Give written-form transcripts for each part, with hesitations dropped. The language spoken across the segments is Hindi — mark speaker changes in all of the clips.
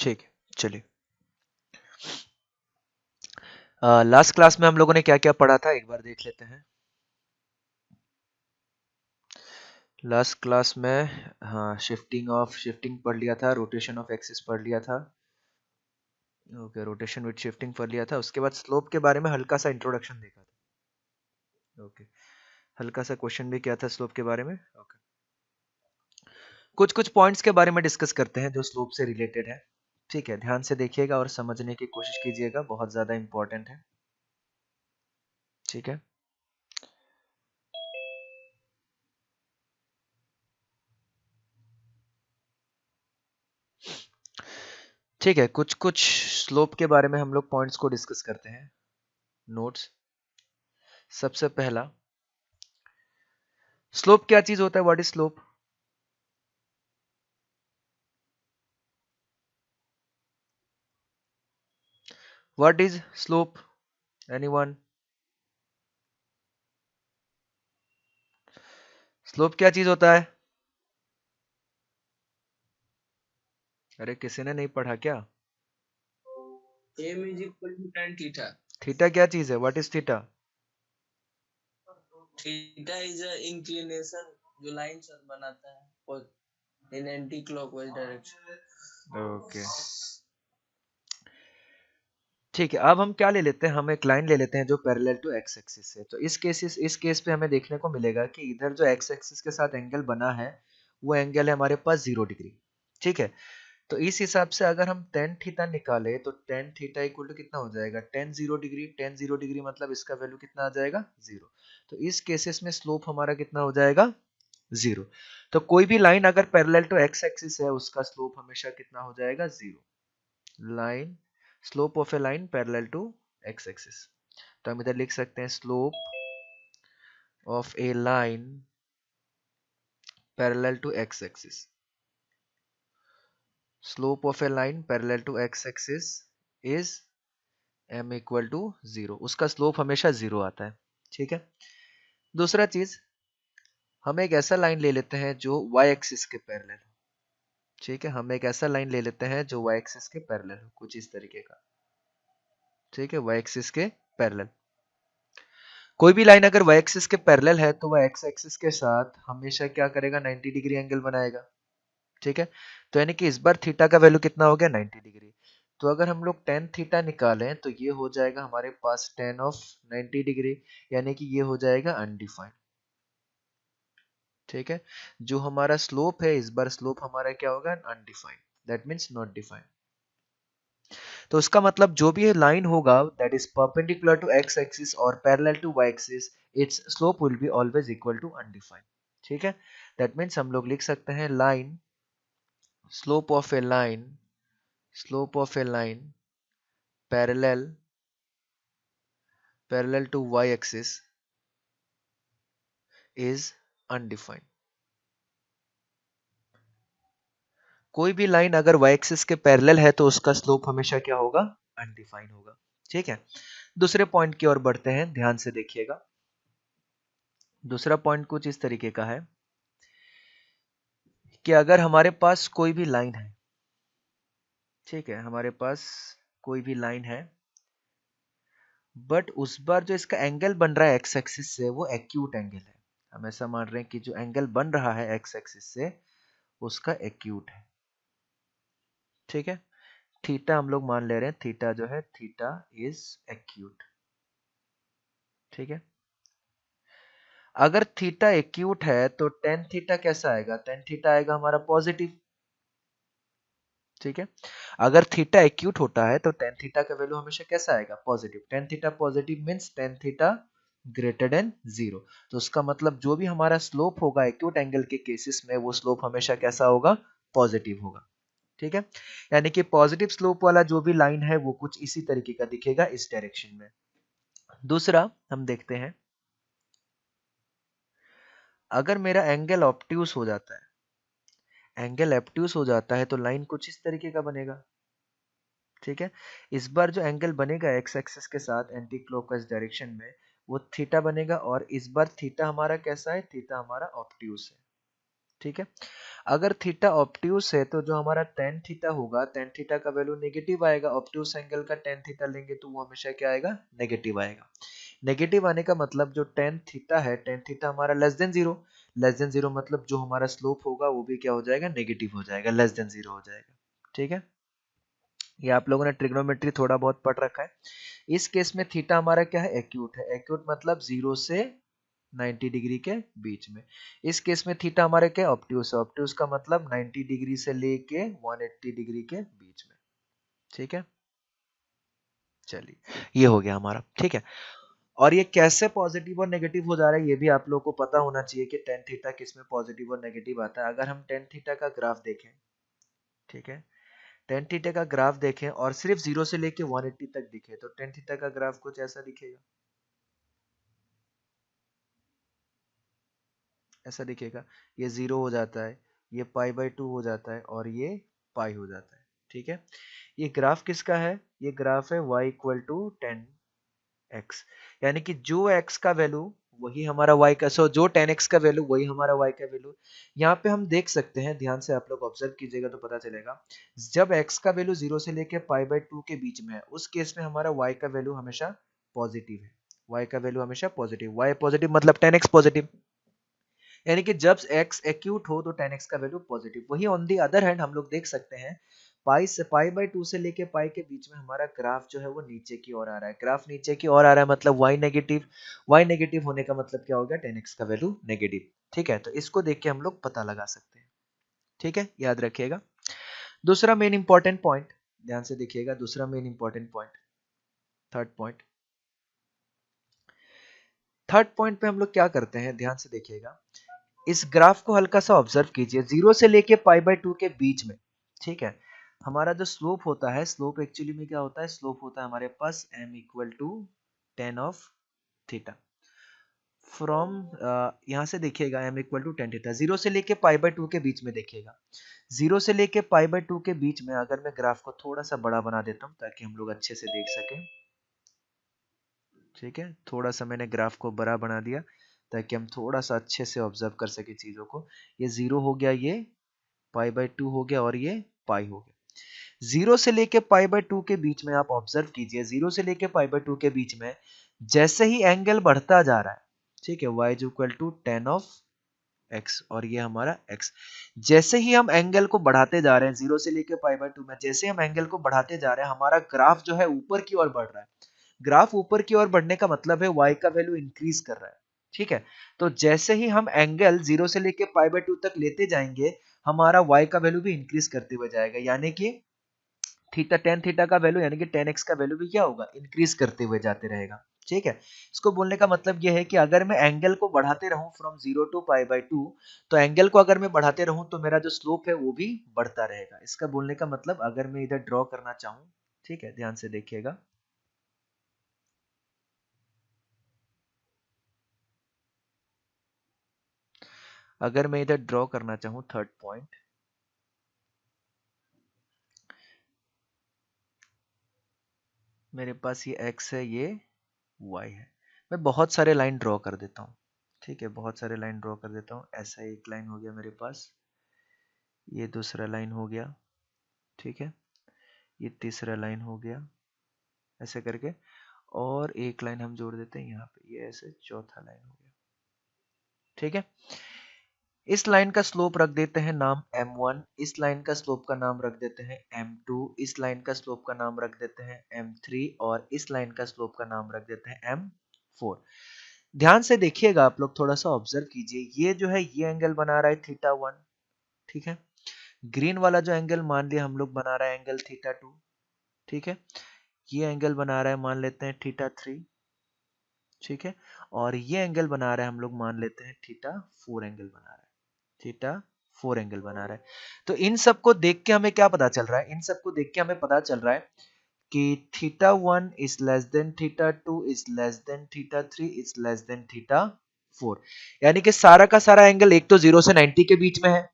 Speaker 1: ठीक है, चलिए। लास्ट क्लास में हम लोगों ने क्या क्या पढ़ा था एक बार देख लेते हैं। लास्ट क्लास में हाँ शिफ्टिंग पढ़ लिया था, रोटेशन ऑफ एक्सिस पढ़ लिया था। ओके, रोटेशन विद शिफ्टिंग पढ़ लिया था। उसके बाद स्लोप के बारे में हल्का सा इंट्रोडक्शन देखा था। ओके, हल्का सा क्वेश्चन भी किया था स्लोप के बारे में। ओके, कुछ कुछ पॉइंट्स के बारे में डिस्कस करते हैं जो स्लोप से रिलेटेड है। ठीक है, ध्यान से देखिएगा और समझने की कोशिश कीजिएगा, बहुत ज्यादा इंपॉर्टेंट है। ठीक है, ठीक है। कुछ कुछ स्लोप के बारे में हम लोग पॉइंट्स को डिस्कस करते हैं। नोट्स, सबसे पहला, स्लोप क्या चीज होता है? What is slope? What is slope? Anyone? Slope क्या चीज होता है? अरे किसी ने नहीं पढ़ा क्या?
Speaker 2: m is equal to tan theta.
Speaker 1: Theta क्या चीज है? What is theta?
Speaker 2: Theta is a inclination जो लाइन सर बनाता है in anti clockwise direction.
Speaker 1: Okay, ठीक है। अब हम क्या ले लेते हैं, हम एक लाइन ले लेते हैं जो पैरेलल टू एक्स एक्सिस है। तो इस केस पे हमें देखने को मिलेगा कि इधर जो एक्स एक्सिस के साथ एंगल बना है वो एंगल है हमारे पास 0 डिग्री। ठीक है, तो इस हिसाब से अगर हम टेन थीटा निकाले तो टेन थीटा इक्वल टू कितना हो जाएगा? टेन जीरो डिग्री मतलब इसका वैल्यू कितना आ जाएगा? 0। तो इस केसेस में स्लोप हमारा कितना हो जाएगा? 0। तो कोई भी लाइन अगर पैरेलल टू एक्स एक्सिस है उसका स्लोप हमेशा कितना हो जाएगा? 0। Line, slope of a line parallel to x axis. तो हम इधर लिख सकते हैं slope of a line parallel to x axis. Slope of a line parallel to x axis is m equal to 0। उसका स्लोप हमेशा 0 आता है। ठीक है, दूसरा चीज, हम एक ऐसा लाइन ले लेते हैं जो y एक्सिस के पैरेलल हो। ठीक है, हम एक ऐसा लाइन ले लेते हैं जो y एक्सिस के पैरेलल हो, कुछ इस तरीके का। ठीक है, y एक्सिस के पैरेलल। कोई भी लाइन अगर y एक्सिस के पैरेलल है तो वह x एक्सिस के साथ हमेशा क्या करेगा? 90 डिग्री एंगल बनाएगा। ठीक है, तो यानी कि इस बार थीटा का वैल्यू कितना हो गया? 90 डिग्री। तो अगर हम लोग टेन थीटा निकालें तो ये हो जाएगा हमारे पास टेन ऑफ 90 डिग्री, यानी कि ये हो जाएगा अनडिफाइंड। ठीक है, जो हमारा स्लोप है इस बार स्लोप हमारा क्या होगा? Undefined, that means not defined. तो उसका मतलब जो भी लाइन होगा that is perpendicular to x axis और parallel to y axis, it's slope will be always equal to undefined. ठीक है, दैट मीन्स हम लोग लिख सकते हैं line, slope of a line, slope of a line parallel to y axis is undefined. कोई भी लाइन अगर वाई एक्सिस के पैरेलल है तो उसका स्लोप हमेशा क्या होगा? अनडिफाइंड होगा। ठीक है, दूसरे पॉइंट की ओर बढ़ते हैं, ध्यान से देखिएगा। दूसरा पॉइंट कुछ इस तरीके का है कि अगर हमारे पास कोई भी लाइन है, ठीक है, हमारे पास कोई भी लाइन है, बट उस बार जो इसका एंगल बन रहा है एक्स एक्सिस से वो एक्यूट एंगल है। हम ऐसा मान रहे हैं कि जो एंगल बन रहा है एक्स एक्सिस से उसका एक्यूट है। ठीक है, थीटा हम लोग मान ले रहे हैं, थीटा जो है थीटा इज एक्यूट। ठीक है, अगर थीटा एक्यूट है तो टेन थीटा कैसा आएगा? टेन थीटा आएगा हमारा पॉजिटिव। ठीक है, अगर थीटा एक्यूट होता है तो टेन थीटा का वैल्यू हमेशा कैसा आएगा? Positive. Tan theta positive means tan theta greater than 0। तो उसका मतलब जो भी हमारा स्लोप होगा एक्यूट एंगल के केसेस में वो स्लोप हमेशा कैसा होगा? पॉजिटिव होगा। ठीक है, यानी कि पॉजिटिव स्लोप वाला जो भी लाइन है वो कुछ इसी तरीके का दिखेगा इस डायरेक्शन में। दूसरा हम देखते हैं, अगर मेरा एंगल ऑब्ट्यूस हो जाता है, एंगल ऑब्ट्यूस हो जाता है तो लाइन कुछ इस तरीके का बनेगा। ठीक है, इस बार जो एंगल बनेगा एक्स एक्सिस के साथ एंटी क्लॉकवाइज डायरेक्शन में वो थीटा बनेगा, और इस बार थीटा हमारा कैसा है? थीटा हमारा ऑब्ट्यूस है। ठीक है। अगर थीटा ऑब्ट्यूस है तो जो हमारा टेन थीटा होगा, टेन थीटा का वैल्यू नेगेटिव आएगा। ऑब्ट्यूस एंगल का टेन थीटा लेंगे तो वो हमेशा क्या आएगा, नेगेटिव आएगा। नेगेटिव आने का मतलब जो टेन थीटा है, टेन थीटा हमारा less than zero, less than zero मतलब जो हमारा स्लोप होगा वो भी क्या हो जाएगा, नेगेटिव हो जाएगा, लेस देन जीरो हो जाएगा। ठीक है, ये आप लोगों ने ट्रिग्नोमेट्री थोड़ा बहुत पढ़ रखा है। इस केस में थीटा हमारा क्या है, एक्यूट है। एक्यूट मतलब जीरो से 90 डिग्री के बीच में। इस केस में थीटा हमारे क्या, ऑब्ट्यूस है। ऑब्ट्यूस का मतलब 90 डिग्री से लेके 180 डिग्री के बीच में। ठीक है, चलिए ये हो गया हमारा। ठीक है, और ये कैसे पॉजिटिव और नेगेटिव हो जा रहा है ये भी आप लोगों को पता होना चाहिए कि टेन थीटा किस में पॉजिटिव और नेगेटिव आता है। अगर हम टेन थीटा का ग्राफ देखें, ठीक है, टेन थीटा का ग्राफ देखें और सिर्फ जीरो से लेके 180 तक दिखे तो टेन थीटा का ग्राफ कुछ ऐसा दिखेगा, ऐसा दिखेगा। ये जीरो हो जाता है, ये पाई बाय टू हो जाता है और ये पाई हो जाता है। ठीक है, ये ग्राफ किसका है, ये ग्राफ है y इक्वल टू 10x, यानी कि जो x का वैल्यू वही हमारा y का, सो जो 10x का वैल्यू वही हमारा y का वैल्यू। यहाँ पे हम देख सकते हैं, ध्यान से आप लोग ऑब्जर्व कीजिएगा तो पता चलेगा, जब x का वैल्यू जीरो से लेके पाई बाय टू के बीच में है उस केस में हमारा y का वैल्यू हमेशा पॉजिटिव है। y का वैल्यू हमेशा पॉजिटिव, y पॉजिटिव मतलब 10x पॉजिटिव, यानी कि जब x एक्यूट हो तो 10x का वैल्यू पॉजिटिव। वही ऑन दी अदर हैंड हम लोग देख सकते हैं, पाई बाय टू से लेके पाई के बीच में हमारा ग्राफ जो है वो नीचे की ओर आ रहा है। ग्राफ नीचे की ओर आ रहा है मतलब y नेगेटिव, y नेगेटिव होने का मतलब क्या हो गया, 10x का वैल्यू नेगेटिव। ठीक है, तो इसको देख के हम लोग पता लगा सकते हैं। ठीक है, याद रखिएगा। दूसरा मेन इंपॉर्टेंट पॉइंट, ध्यान से देखिएगा, दूसरा main important point, third point. Third point पे हम लोग क्या करते हैं, ध्यान से देखिएगा, इस ग्राफ को हल्का सा ऑब्जर्व कीजिए, जीरो से लेके पाई बाय टू के बीच में। ठीक है, हमारा जो स्लोप होता है, स्लोप एक्चुअली में क्या होता है, स्लोप होता है हमारे पास m equal to tan of theta from, यहां से देखिएगा m equal to tan theta, zero से लेके पाई बाय टू के बीच में देखिएगा। जीरो से लेके पाई बाय टू के बीच में अगर मैं ग्राफ को थोड़ा सा बड़ा बना देता हूं ताकि हम लोग अच्छे से देख सकें। ठीक है, थोड़ा सा मैंने ग्राफ को बड़ा बना दिया ताकि हम थोड़ा सा अच्छे से ऑब्जर्व कर सके चीजों को। ये जीरो हो गया, ये पाई बाय टू हो गया और ये पाई हो गया। जीरो से लेके पाई बाय टू के बीच में आप ऑब्जर्व कीजिए, जीरो से लेके पाई बाय टू के बीच में जैसे ही एंगल बढ़ता जा रहा है, ठीक है, y is equal to tan of x और ये हमारा x, जैसे ही हम एंगल को बढ़ाते जा रहे हैं जीरो से लेके पाई बाय टू में, जैसे हम एंगल को बढ़ाते जा रहे हैं हमारा ग्राफ जो है ऊपर की ओर बढ़ रहा है। ग्राफ ऊपर की ओर बढ़ने का मतलब है y का वैल्यू इंक्रीज कर रहा है। ठीक है, तो जैसे ही हम एंगल जीरो से लेके पाई बाय टू तक लेते जाएंगे हमारा y का वैल्यू भी इंक्रीज करते हुए जाएगा, यानी कि थीटा, टेन थीटा का वैल्यू यानी कि टेन एक्स का वैल्यू भी क्या होगा, इंक्रीज करते हुए जाते रहेगा। ठीक है, इसको बोलने का मतलब यह है कि अगर मैं एंगल को बढ़ाते रहूं from zero to pi by two, तो एंगल को अगर मैं बढ़ाते रहूं तो मेरा जो स्लोप है वो भी बढ़ता रहेगा। इसका बोलने का मतलब अगर मैं इधर ड्रॉ करना चाहूं, ठीक है, ध्यान से देखिएगा, अगर मैं इधर ड्रॉ करना चाहूं थर्ड पॉइंट, मेरे पास ये x है, ये y है, मैं बहुत सारे लाइन ड्रॉ कर देता हूँ। ठीक है, बहुत सारे लाइन ड्रॉ कर देता हूँ। ऐसा एक लाइन हो गया मेरे पास, ये दूसरा लाइन हो गया, ठीक है, ये तीसरा लाइन हो गया, ऐसे करके, और एक लाइन हम जोड़ देते हैं यहाँ पे, ये ऐसे चौथा लाइन हो गया। ठीक है, इस लाइन का स्लोप रख देते हैं नाम m1, इस लाइन का स्लोप का नाम रख देते हैं m2, इस लाइन का स्लोप का नाम रख देते हैं m3 और इस लाइन का स्लोप का नाम रख देते हैं m4। ध्यान से देखिएगा, आप लोग थोड़ा सा ऑब्जर्व कीजिए, ये जो है ये एंगल बना रहा है थीटा वन, ठीक है, ग्रीन वाला जो एंगल मान लिया हम लोग बना रहा है एंगल थीटा टू, ठीक है, ये एंगल बना रहा है मान लेते हैं थीटा थ्री, ठीक है, और ये एंगल बना रहा है हम लोग मान लेते हैं थीटा फोर एंगल बना रहा है, थीटा फोर एंगल बना रहा है। तो इन सबको देख के हमें क्या पता चल रहा है, इन सबको देख के हमें पता चल रहा है कि theta one is less than theta two is less than theta three is less than theta four, यानी कि सारा का सारा एंगल एक तो जीरो से 90 के बीच में है।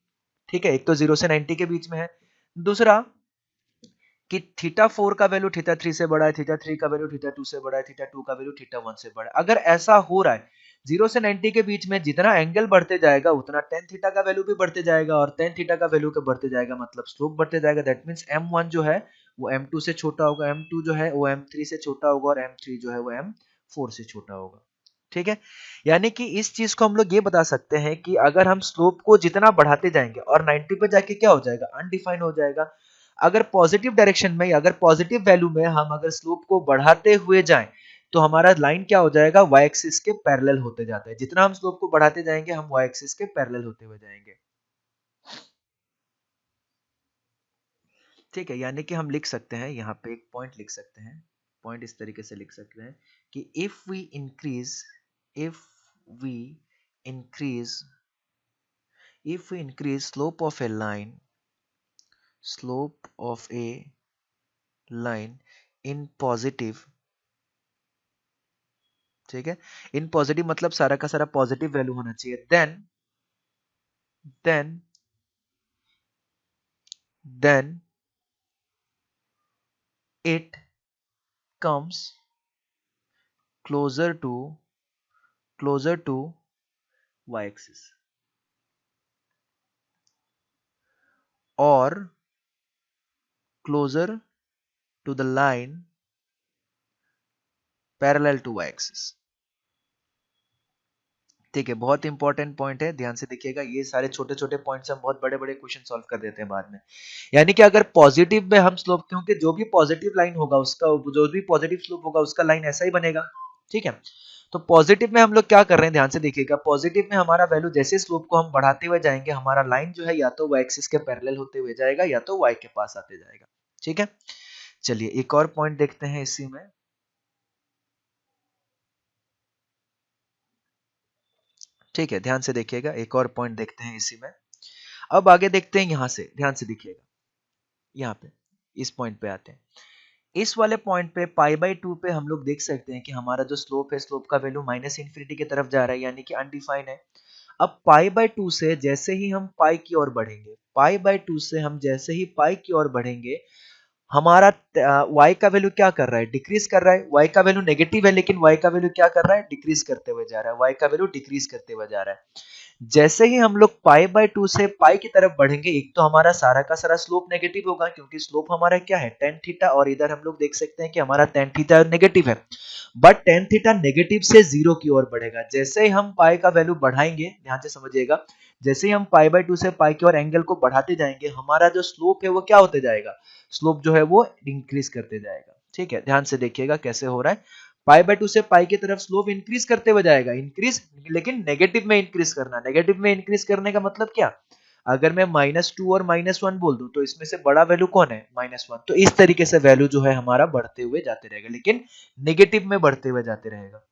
Speaker 1: ठीक है, एक तो जीरो से 90 के बीच में है, दूसरा कि थीटा फोर का वैल्यू थीटा थ्री से बड़ा है, थीटा थ्री का वैल्यू थीटा टू से बड़ा है, थीटा टू का वैल्यू थीटा वन से बड़ा है। अगर ऐसा हो रहा है, 0 से 90 के बीच में जितना एंगल बढ़ते जाएगा उतना टेन थीटा का वैल्यू भी बढ़ते जाएगा, और टेन थीटा का वैल्यू के बढ़ते जाएगा मतलब स्लोप बढ़ते जाएगा। दैट मीन्स m1 जो है वो m2 से छोटा होगा, m2 जो है वो m3 से छोटा होगा, और m3 जो है वो m4 से छोटा होगा। ठीक है, यानी कि इस चीज को हम लोग ये बता सकते हैं कि अगर हम स्लोप को जितना बढ़ाते जाएंगे और 90 पे जाके क्या हो जाएगा, अनडिफाइन हो जाएगा। अगर पॉजिटिव डायरेक्शन में, अगर पॉजिटिव वैल्यू में हम अगर स्लोप को बढ़ाते हुए जाएं तो हमारा लाइन क्या हो जाएगा, वाई एक्सिस के पैरेलल होते जाता है। जितना हम स्लोप को बढ़ाते जाएंगे हम वाई एक्सिस के पैरेलल होते हुए जाएंगे। ठीक है, यानी कि हम लिख सकते हैं यहाँ पे एक पॉइंट लिख सकते हैं, पॉइंट इस तरीके से लिख सकते हैं कि if we increase if we increase slope of a line in positive, ठीक है, इन पॉजिटिव मतलब सारा का सारा पॉजिटिव वैल्यू होना चाहिए, then then it comes closer to y axis or closer to the line parallel to y axis। ठीक है, बहुत इंपॉर्टेंट पॉइंट है, ध्यान से देखिएगा। ये सारे छोटे छोटे पॉइंट्स हम बहुत बड़े बड़े क्वेश्चन सॉल्व कर देते हैं बाद में। यानी कि अगर पॉजिटिव में हम स्लोप, क्योंकि जो भी पॉजिटिव लाइन होगा उसका, जो भी पॉजिटिव स्लोप होगा उसका लाइन ऐसा ही बनेगा। ठीक है, तो पॉजिटिव में हम लोग क्या कर रहे हैं, ध्यान से देखिएगा। पॉजिटिव में हमारा वैल्यू जैसे स्लोप को हम बढ़ाते हुए जाएंगे, हमारा लाइन जो है या तो y एक्सिस के पैरेलल होते हुए जाएगा या तो y के पास आते जाएगा। ठीक है, चलिए एक और पॉइंट देखते हैं इसी में। ठीक है, ध्यान से देखिएगा, एक और पॉइंट देखते हैं इसी में। अब आगे देखते हैं, यहां से ध्यान से देखिएगा, यहाँ पे इस पॉइंट पे आते हैं। इस वाले पॉइंट पे π/2 पे हम लोग देख सकते हैं कि हमारा जो स्लोप है, स्लोप का वैल्यू माइनस इन्फिनिटी की तरफ जा रहा है, यानी कि अनडिफाइंड है। अब π/2 से जैसे ही हम पाई की ओर बढ़ेंगे, π/2 से हम जैसे ही पाई की ओर बढ़ेंगे, हमारा y का वैल्यू क्या कर रहा है, डिक्रीज कर रहा है। y का वैल्यू नेगेटिव है लेकिन y का वैल्यू क्या कर रहा है, डिक्रीज करते हुए जा रहा है। y का वैल्यू डिक्रीज करते हुए जा रहा है। जैसे ही हम लोग π/2 से पाई की तरफ बढ़ेंगे, एक तो हमारा सारा का सारा स्लोप नेगेटिव होगा, क्योंकि स्लोप हमारा क्या है, tan थीटा, और इधर हम लोग देख सकते हैं कि हमारा tan थीटा नेगेटिव है। बट tan थीटा नेगेटिव से जीरो की ओर बढ़ेगा। जैसे ही हम पाई का वैल्यू बढ़ाएंगे, ध्यान से समझिएगा, जैसे ही हम π/2 से पाई की ओर एंगल को बढ़ाते जाएंगे, हमारा जो स्लोप है वो क्या होते जाएगा, स्लोप जो है वो इंक्रीज करते जाएगा। ठीक है, ध्यान से देखिएगा कैसे हो रहा है। π/2 से पाई की तरफ स्लोप इंक्रीज करते हुए जाएगा, इंक्रीज, लेकिन नेगेटिव में इंक्रीज करना। नेगेटिव में इंक्रीज करने का मतलब क्या, अगर मैं -2 और -1 बोल दूं तो इसमें से बड़ा वैल्यू कौन है, -1। तो इस तरीके से वैल्यू जो है हमारा बढ़ते हुए जाते रहेगा, लेकिन नेगेटिव में बढ़ते हुए जाते रहेगा।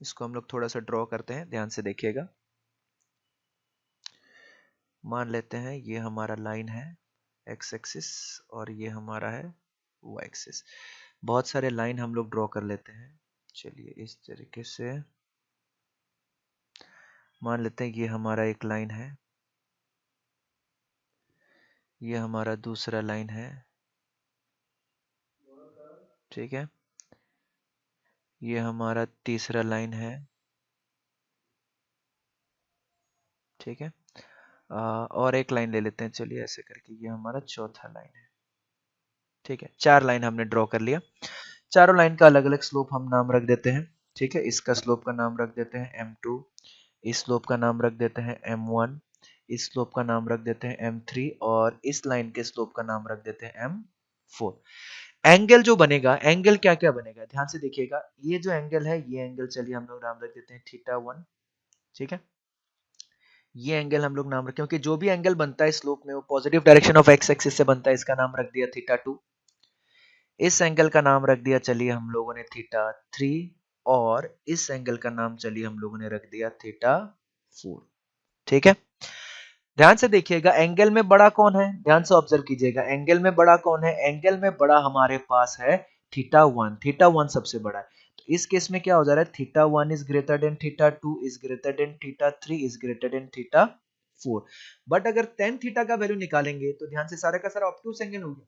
Speaker 1: इसको हम लोग थोड़ा सा ड्रॉ करते हैं, ध्यान से देखिएगा। मान लेते हैं ये हमारा लाइन है एक्स एक्सिस और ये हमारा है वाई एक्सिस। बहुत सारे लाइन हम लोग ड्रॉ कर लेते हैं। चलिए इस तरीके से मान लेते हैं ये हमारा एक लाइन है, ये हमारा दूसरा लाइन है। ठीक है, ये हमारा तीसरा लाइन है। ठीक है, और एक लाइन ले लेते हैं, चलिए ऐसे करके ये हमारा चौथा लाइन है। ठीक है, चार लाइन हमने ड्रॉ कर लिया। चारों लाइन का अलग अलग स्लोप हम नाम रख देते हैं। ठीक है, इसका स्लोप का नाम रख देते हैं m2, इस स्लोप का नाम रख देते हैं m1, इस स्लोप का नाम रख देते हैं m3, और इस लाइन के स्लोप का नाम रख देते हैं m4। एंगल जो बनेगा, एंगल क्या क्या बनेगा, ध्यान से देखिएगा। ये जो एंगल है, ये एंगल चलिए हम लोग नाम रख देते हैं θ1। ठीक है, ये एंगल हम लोग नाम रखें, क्योंकि जो भी एंगल बनता है स्लोप में वो positive direction of x axis से बनता है, इसका नाम रख दिया θ2। इस एंगल का नाम रख दिया चलिए हम लोगों ने θ3, और इस एंगल का नाम चलिए हम लोगों ने रख दिया θ4। ठीक है, ध्यान से देखिएगा, एंगल में बड़ा कौन है, ध्यान से ऑब्जर्व कीजिएगा, एंगल में बड़ा कौन है, एंगल में बड़ा हमारे पास है θ1। θ1 सबसे बड़ा है। तो इस केस में क्या हो जा रहा है, θ1 is greater than θ2 is greater than θ3 is greater than θ4। But अगर tan थीटा का वैल्यू निकालेंगे तो ध्यान से सारा का सारा ऑब्टयूज एंगल हो गया।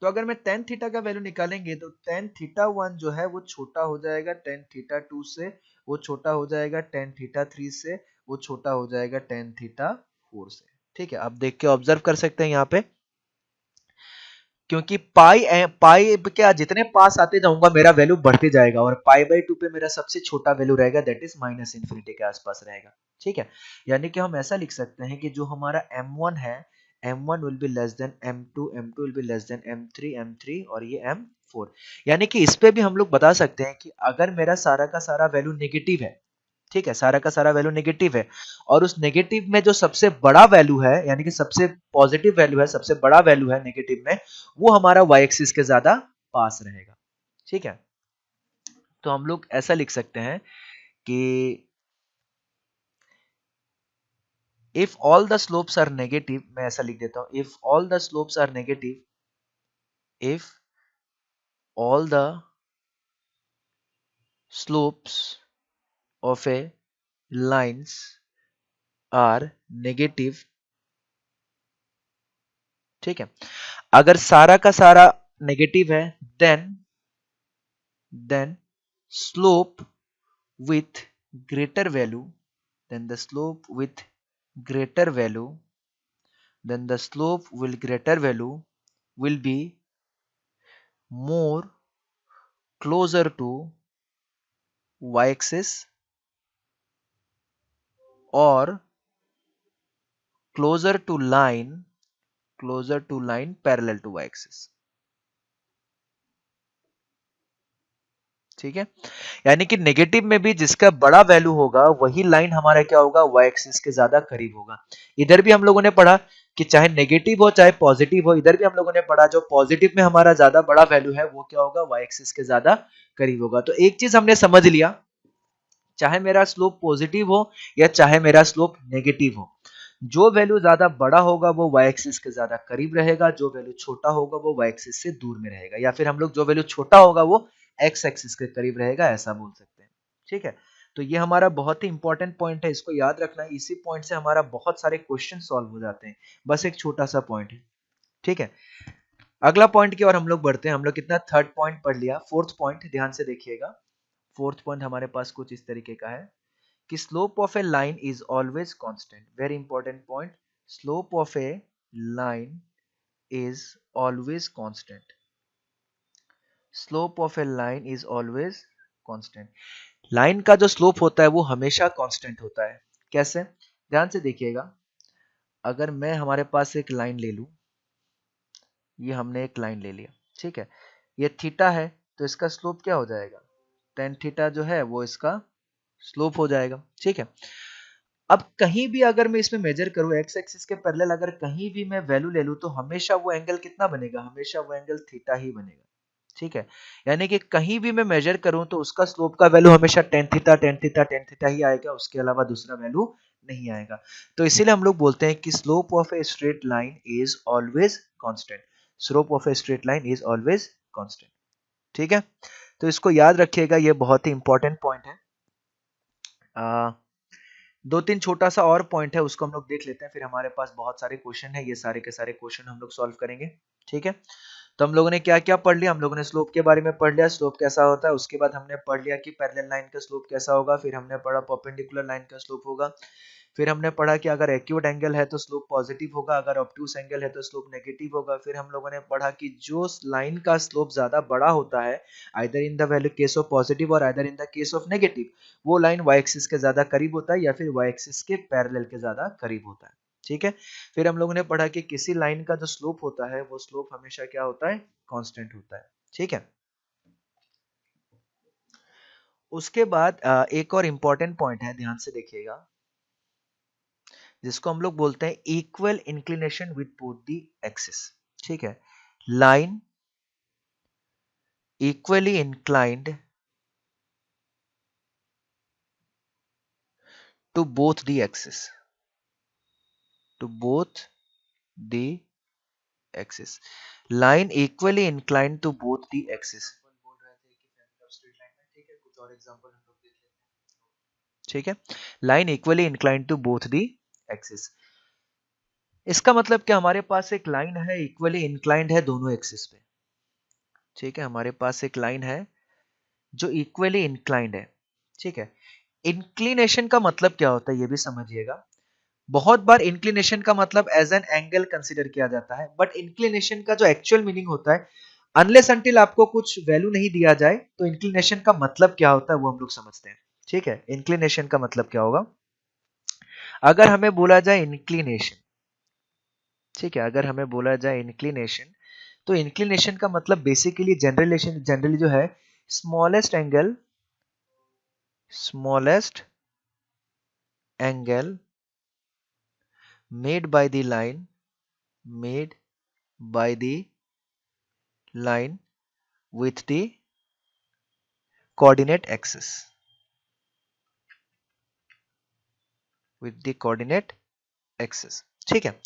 Speaker 1: तो अगर मैं tan थीटा का वैल्यू निकालेंगे तो tan थीटा 1 जो है वो छोटा हो जाएगा tan थीटा 2 से, वो छोटा हो जाएगा tan थीटा 3 से, वो छोटा हो जाएगा tan थीटा 4 से। ठीक है, आप देख के ऑब्जर्व कर सकते हैं यहाँ पे, क्योंकि पाई के जितने पास आते जाऊंगा मेरा वैल्यू बढ़ते जाएगा, और पाई बाई 2 पे मेरा सबसे छोटा वैल्यू रहेगा, दैट इज माइनस इन्फिनिटी के आसपास रहेगा। ठीक है, यानी कि हम ऐसा लिख सकते हैं कि जो हमारा m1 है, m1 will be less than m2, m2 will be less than m3, m3 और ये m4। यानी कि इस पे भी हम लोग बता सकते हैं कि अगर मेरा सारा का सारा वैल्यू नेगेटिव है, ठीक है, सारा का सारा वैल्यू नेगेटिव है, और उस नेगेटिव में जो सबसे बड़ा वैल्यू है, यानी कि सबसे पॉजिटिव वैल्यू है, सबसे बड़ा वैल्यू है नेगेटिव में, वो हमारा y एक्सिस के ज्यादा पास रहेगा। ठीक है, तो हम लोग ऐसा लिख सकते हैं कि if all the slopes are negative, मैं ऐसा लिख देता हूं, if all the slopes are negative, if all the slopes of a lines are negative, ठीक है, अगर सारा का सारा नेगेटिव है, then slope with greater value, then the slope with greater value, then the slope will greater value will be more closer to y-axis or closer to line parallel to y-axis। ठीक है, यानी कि नेगेटिव में भी जिसका बड़ा वैल्यू होगा वही लाइन हमारा क्या होगा, y एक्सिस के ज्यादा करीब होगा। इधर भी हम लोगों ने पढ़ा कि चाहे नेगेटिव हो चाहे पॉजिटिव हो, इधर भी हम लोगों ने पढ़ा जो पॉजिटिव में हमारा ज्यादा बड़ा वैल्यू है वो क्या होगा, y एक्सिस के ज्यादा करीब होगा। तो एक चीज हमने समझ लिया, चाहे मेरा स्लोप पॉजिटिव हो या चाहे मेरा स्लोप नेगेटिव हो, जो वैल्यू ज्यादा बड़ा होगा वो y एक्सिस के ज्यादा करीब रहेगा, जो वैल्यू छोटा होगा वो y एक्सिस से दूर में रहेगा, या फिर हम लोग जो वैल्यू छोटा होगा वो x एक्सिस के करीब रहेगा, ऐसा बोल सकते हैं। ठीक है, तो ये हमारा बहुत ही इंपॉर्टेंट पॉइंट है, इसको याद रखना है, इसी पॉइंट से हमारा बहुत सारे क्वेश्चन सॉल्व हो जाते हैं, बस एक छोटा सा पॉइंट है। ठीक है, अगला पॉइंट की ओर हम लोग बढ़ते हैं। हम लोग कितना थर्ड पॉइंट पढ़ लिया, फोर्थ पॉइंट ध्यान से देखिएगा। फोर्थ पॉइंट हमारे पास कुछ इस तरीके का है कि slope of a line is always constant. Very important point, slope of a line is always constant. Slope of a line is always constant. Line का जो स्लोप होता है वो हमेशा कांस्टेंट होता है। कैसे, ध्यान से देखिएगा, अगर मैं हमारे पास एक लाइन ले लूं, ये हमने एक लाइन ले लिया, ठीक है, ये थीटा है, तो इसका स्लोप क्या हो जाएगा, टेन थीटा जो है वो इसका स्लोप हो जाएगा। ठीक है, अब कहीं भी अगर मैं इसमें मेजर करूं एक्स एक्सिस के पैरेलल, अगर कहीं भी मैं वैल्यू ले लूं तो हमेशा वो एंगल कितना बनेगा, हमेशा वो एंगल थीटा ही बनेगा। ठीक है, यानी कि कहीं भी मैं मेजर करूं तो उसका स्लोप का वैल्यू हमेशा tan theta tan theta tan theta ही आएगा, उसके अलावा दूसरा वैल्यू नहीं आएगा। तो इसीलिए हम लोग बोलते हैं कि slope of a straight line is always constant. Slope of a straight line is always constant. ठीक है, तो इसको याद रखिएगा, ये बहुत ही इंपॉर्टेंट पॉइंट है। दो तीन छोटा सा और पॉइंट है, उसको हम लोग देख लेते हैं, फिर हमारे पास बहुत सारे क्वेश्चन है, ये सारे के सारे क्वेश्चन हम लोग सॉल्व करेंगे। ठीक है, तो हम लोगों ने क्या क्या पढ़ लिया, हम लोगों ने स्लोप के बारे में पढ़ लिया, स्लोप कैसा होता है, उसके बाद हमने पढ़ लिया कि पैरेलल लाइन का स्लोप कैसा होगा, फिर हमने पढ़ा परपेंडिकुलर लाइन का स्लोप होगा, फिर हमने पढ़ा कि अगर एक्यूट एंगल है तो स्लोप पॉजिटिव होगा, अगर ऑब्ट्यूस एंगल है तो स्लोप नेगेटिव होगा, फिर हम लोगों ने पढ़ा कि जो लाइन का स्लोप ज्यादा बड़ा होता है, either in the value case of positive और either in the case of negative, वो लाइन y एक्सिस के ज्यादा करीब होता है या फिर y एक्सिस के पैरेलल के ज्यादा करीब होता है। ठीक है, फिर हम लोगों ने पढ़ा कि किसी लाइन का जो स्लोप होता है वो स्लोप हमेशा क्या होता है, कांस्टेंट होता है। ठीक है, उसके बाद एक और इंपॉर्टेंट पॉइंट है, ध्यान से देखिएगा, जिसको हम लोग बोलते हैं equal inclination with both the axis. ठीक है, line equally inclined to both the axis, to both the axis, line equally inclined to both the axis. ठीक है, line equally inclined to both the axis, इसका मतलब कि हमारे पास एक लाइन है इक्वली इंक्लाइंड है दोनों एक्सिस पे। ठीक है, हमारे पास एक लाइन है जो इक्वली इंक्लाइंड है। ठीक है, इंक्लिनेशन का मतलब क्या होता है ये भी समझिएगा। बहुत बार इंक्लिनेशन का मतलब एज एन एंगल कंसीडर किया जाता है, बट इंक्लिनेशन का जो एक्चुअल मीनिंग होता है, अनलेस अंटिल आपको कुछ वैल्यू नहीं दिया जाए तो इंक्लिनेशन का मतलब क्या होता है वो हम लोग समझते हैं। ठीक है, इंक्लिनेशन का मतलब क्या होगा, अगर हमें बोला जाए इंक्लिनेशन, ठीक है, अगर हमें बोला जाए इंक्लिनेशन, तो इंक्लिनेशन का मतलब बेसिकली जनरली जो है, smallest angle, smallest angle made by the line, made by the line with the coordinate axis, with the coordinate axis। ठीक है,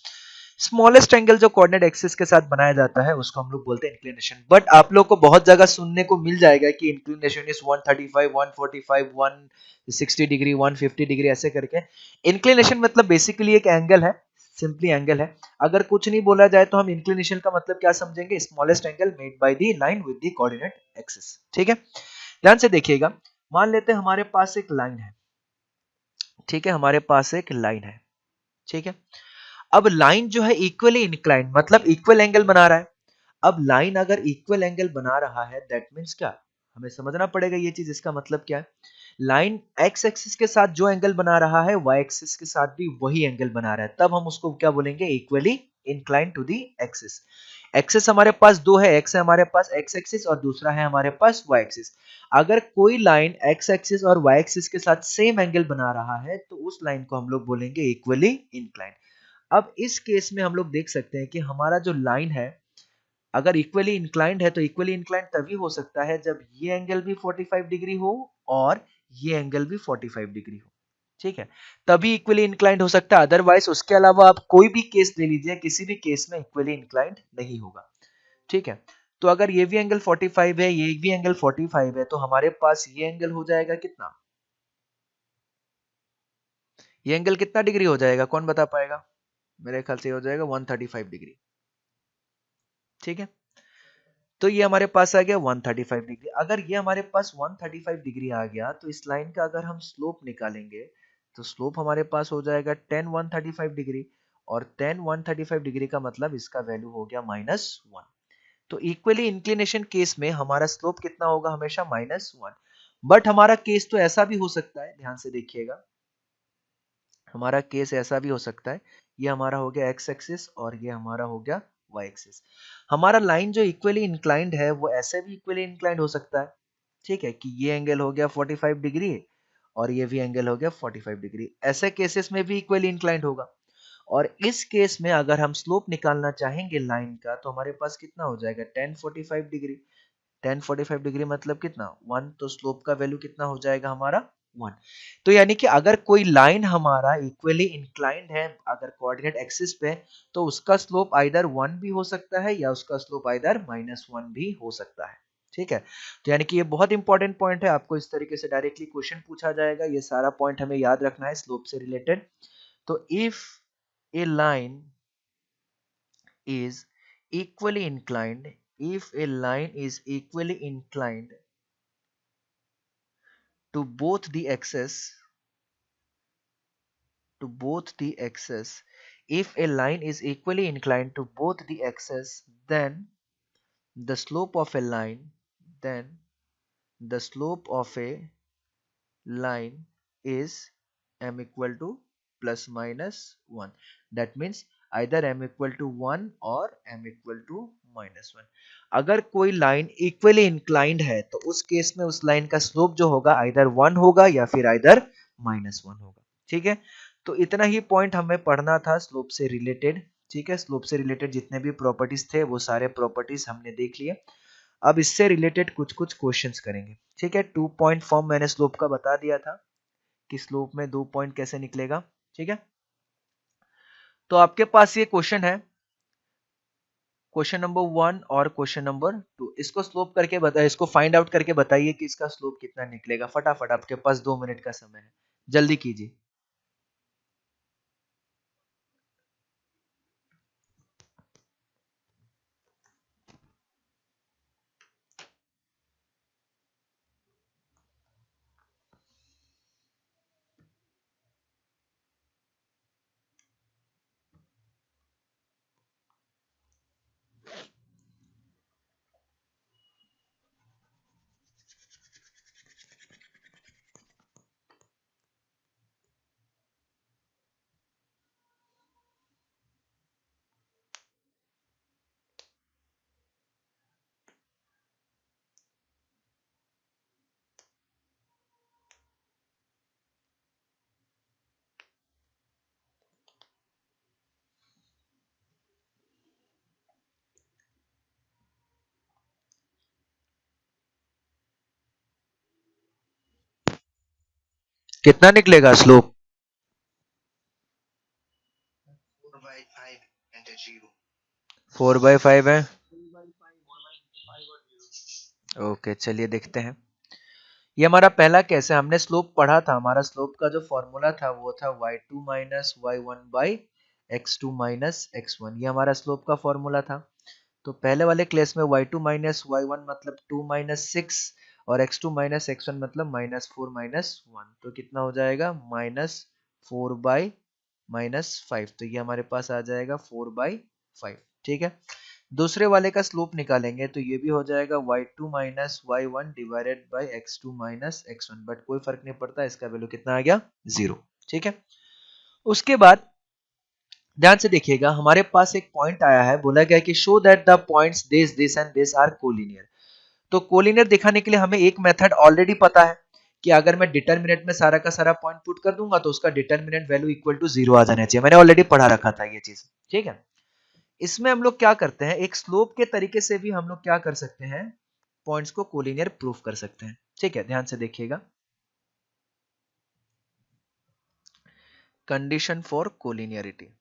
Speaker 1: स्मॉलेस्ट एंगल जो कोऑर्डिनेट एक्सिस के साथ बनाया जाता है उसको हम लोग बोलते हैं इंक्लिनेशन। बट आप लोग को बहुत जगह सुनने को मिल जाएगा कि इंक्लिनेशन इज 135, 145, 160 डिग्री, 150 डिग्री, ऐसे करके। इंक्लिनेशन मतलब बेसिकली एक एंगल है, सिंपली एंगल है। अगर कुछ नहीं बोला जाए तो हम इंक्लिनेशन का मतलब क्या समझेंगे, smallest angle made by the line with the coordinate axis. ठीक है, ध्यान से देखिएगा, मान लेते हैं हमारे पास एक लाइन है। ठीक है, हमारे पास एक लाइन है। ठीक है, अब लाइन जो है इक्वली इंक्लाइंड, मतलब इक्वल एंगल बना रहा है। अब लाइन अगर इक्वल एंगल बना रहा है, दैट मींस क्या, हमें समझना पड़ेगा ये चीज, इसका मतलब क्या है। लाइन एक्स एक्सिस के साथ जो एंगल बना रहा है, वाई एक्सिस के साथ भी वही एंगल बना रहा है, तब हम उसको क्या बोलेंगे, equally inclined to the axis. Axis हमारे पास दो है, एक्स है हमारे पास एक्स एक्सिस और दूसरा है हमारे पास वाई एक्सिस। अगर कोई लाइन एक्स एक्सिस और वाई एक्सिस के साथ सेम एंगल बना रहा है तो उस लाइन को हम लोग बोलेंगे इक्वली इंक्लाइंड। अब इस केस में हम लोग देख सकते हैं कि हमारा जो लाइन है, अगर इक्वली इंक्लाइंड है तो इक्वली इंक्लाइंड तभी हो सकता है जब ये एंगल भी 45 डिग्री हो और ये एंगल भी 45 डिग्री हो। ठीक है, तभी इक्वली इंक्लाइंड हो सकता है, अदरवाइज उसके अलावा आप कोई भी केस ले लीजिए, किसी भी केस में इक्वली इंक्लाइंड नहीं होगा। ठीक है, तो अगर ये भी एंगल 45 है, ये भी एंगल 45 है, तो हमारे पास ये एंगल हो जाएगा कितना, ये एंगल कितना डिग्री हो जाएगा, कौन बता पाएगा। मेरे ख्याल से हो जाएगा 135 डिग्री। ठीक है, तो ये हमारे पास आ गया 135 डिग्री। अगर ये हमारे पास 135 डिग्री आ गया तो इस लाइन का अगर हम स्लोप निकालेंगे तो स्लोप हमारे पास हो जाएगा 10 135 डिग्री, और 10 135 डिग्री का मतलब इसका वैल्यू हो गया -1। तो इक्वली इंक्लिनेशन केस में हमारा स्लोप कितना होगा, हमेशा -1। बट हमारा केस तो ऐसा भी हो सकता है, ध्यान से देखिएगा, हमारा केस ऐसा भी हो सकता है, ये हमारा हो गया एक्स एक्सिस और ये हमारा हो गया वाई एक्सिस। हमारा लाइन जो इक्वली इंक्लाइंड है वो ऐसे भी इक्वली इंक्लाइंड हो सकता है। ठीक है, कि ये एंगल हो गया 45 डिग्री और ये भी एंगल हो गया 45 डिग्री, ऐसे केसेस में भी इक्वली इंक्लाइंड होगा। और इस केस में अगर हम स्लोप निकालना चाहेंगे लाइन का तो हमारे पास कितना हो जाएगा, 1045 डिग्री। 1045 डिग्री मतलब कितना, 1, तो स्लोप का वैल्यू कितना हो जाएगा हमारा 1। तो यानी कि अगर कोई लाइन हमारा इक्वली इंक्लाइंड है अगर कोऑर्डिनेट एक्सिस पे, तो उसका स्लोप आइदर 1 भी हो सकता है या उसका स्लोप आइदर -1 भी हो सकता है। ठीक है, तो यानी कि ये बहुत इंपॉर्टेंट पॉइंट है, आपको इस तरीके से डायरेक्टली क्वेश्चन पूछा जाएगा, ये सारा पॉइंट हमें याद रखना है स्लोप से रिलेटेड। तो if A line is equally inclined, if a line is equally inclined to both the axes, to both the axes, if a line is equally inclined to both the axes, then the slope of a line, then the slope of a line is m equal to plus minus 1. That means either m equal to 1 और m equal to -1। अगर कोई लाइन इक्वली इंक्लाइंड है तो उस केस में उस लाइन का स्लोप जो होगा आइदर 1 होगा या फिर आइदर -1 होगा। ठीक है, तो इतना ही पॉइंट हमें पढ़ना था स्लोप से रिलेटेड। ठीक है, स्लोप से रिलेटेड जितने भी प्रॉपर्टीज थे वो सारे प्रॉपर्टीज हमने देख लिए। अब इससे रिलेटेड कुछ कुछ क्वेश्चंस करेंगे। ठीक है, 2 पॉइंट फॉर्म मैंने स्लोप का बता दिया था कि स्लोप में 2 पॉइंट कैसे निकलेगा। ठीक है, तो आपके पास ये क्वेश्चन है, क्वेश्चन नंबर 1 और क्वेश्चन नंबर 2, इसको स्लोप करके बताइए, इसको फाइंड आउट करके बताइए कि इसका स्लोप कितना निकलेगा। फटाफट, आपके पास 2 मिनट का समय है, जल्दी कीजिए। कितना निकलेगा स्लोप? 4/5 है।
Speaker 2: 3/5
Speaker 1: ओके, चलिए देखते हैं। ये हमारा पहला केस है, हमने स्लोप पढ़ा था। हमारा स्लोप का जो फॉर्मूला था वो था y2 minus y1 by x2 minus x1। ये हमारा स्लोप का फॉर्मूला था। तो पहले वाले केस में y2 माइनस y1 मतलब 2 माइनस 6 और x2 माइनस x1 मतलब माइनस 4 माइनस 1। तो कितना हो जाएगा? Minus 4 by minus 5। तो ये हमारे पास आ जाएगा 4/5। ठीक है। दूसरे वाले का स्लोप निकालेंगे तो ये भी हो जाएगा y2 minus y1 divided by x2 minus x1, but कोई फर्क नहीं पड़ता, इसका वैल्यू कितना आ गया? 0। ठीक है। उसके बाद ध्यान से देखिएगा, हमारे पास एक पॉइंट आया है, बोला गया कि show that the points this this and this are collinear. तो कोलिनियर दिखाने के लिए हमें एक मेथड ऑलरेडी पता है कि अगर मैं डिटरमिनेंट में सारा का सारा पॉइंट पुट कर दूंगा तो उसका डिटरमिनेंट वैल्यू इक्वल टू 0 आ जाना चाहिए। मैंने ऑलरेडी पढ़ा रखा था ये चीज। ठीक है। इसमें हम लोग क्या करते हैं, एक स्लोप के तरीके से भी हम लोग क्या कर सकते हैं, पॉइंट्स को कोलिनियर प्रूफ कर सकते हैं। ठीक है, ध्यान से देखिएगा। Condition for collinearity.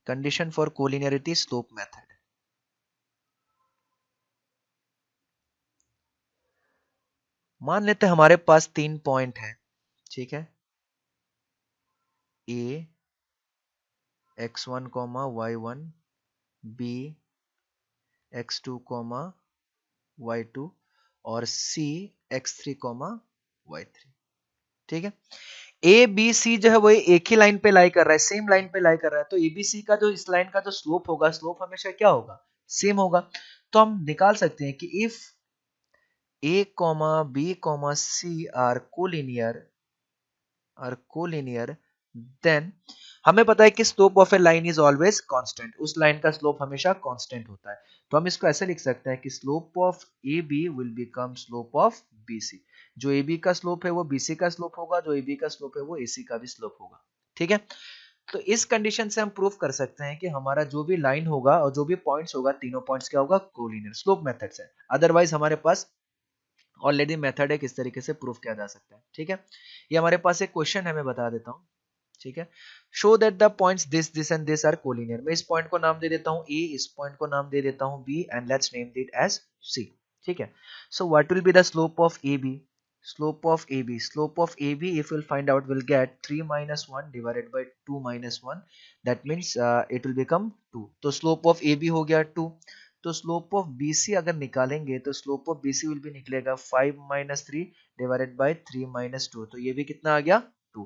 Speaker 1: Condition for collinearity slope method. मान लेते हैं हमारे पास 3 पॉइंट है। ठीक है। ए x1 y1, B x2 y2 और सी x3 y3। ठीक है। ए बी सी जो है वो एक ही लाइन पे लाई कर रहा है, सेम लाइन पे लाई कर रहा है। तो एबीसी का जो इस लाइन का जो स्लोप होगा, स्लोप हमेशा क्या होगा? सेम होगा। तो हम निकाल सकते हैं कि if A comma B comma C are collinear then हमें पता है कि slope of a line is always constant. उस लाइन का स्लोप हमेशा कांस्टेंट होता है। तो हम इसको ऐसे लिख सकते हैं कि slope of A B will become slope of B C. जो ए बी का स्लोप है वो बी सी का स्लोप होगा, जो ए बी का स्लोप है वो ए सी का भी स्लोप होगा। ठीक है। तो इस कंडीशन से हम प्रूव कर सकते हैं कि हमारा जो भी लाइन होगा और जो भी पॉइंट्स होगा, तीनों पॉइंट्स क्या होगा? कोलिनियर। स्लोप मेथड से। अदरवाइज हमारे पास ऑलरेडी मेथड है किस तरीके से प्रूफ किया जा सकता है। ठीक है। ये हमारे पास एक क्वेश्चन है, मैं बता देता हूं। ठीक है। Show that the points this this and this are collinear. मैं इस पॉइंट को नाम दे देता हूं ए, इस पॉइंट को नाम दे देता हूं B and let's name it as C. ठीक है। So what will be the slope of A B? Slope of AB if we'll find out, we'll get 3 minus 1 divided by 2 minus 1. That means it will become 2. तो slope of AB हो गया 2। तो स्लोप ऑफ BC अगर निकालेंगे तो स्लोप ऑफ BC विल भी निकलेगा 5 माइनस 3 डिवाइडेड बाई 3 माइनस 2। तो ये भी कितना आ गया? 2।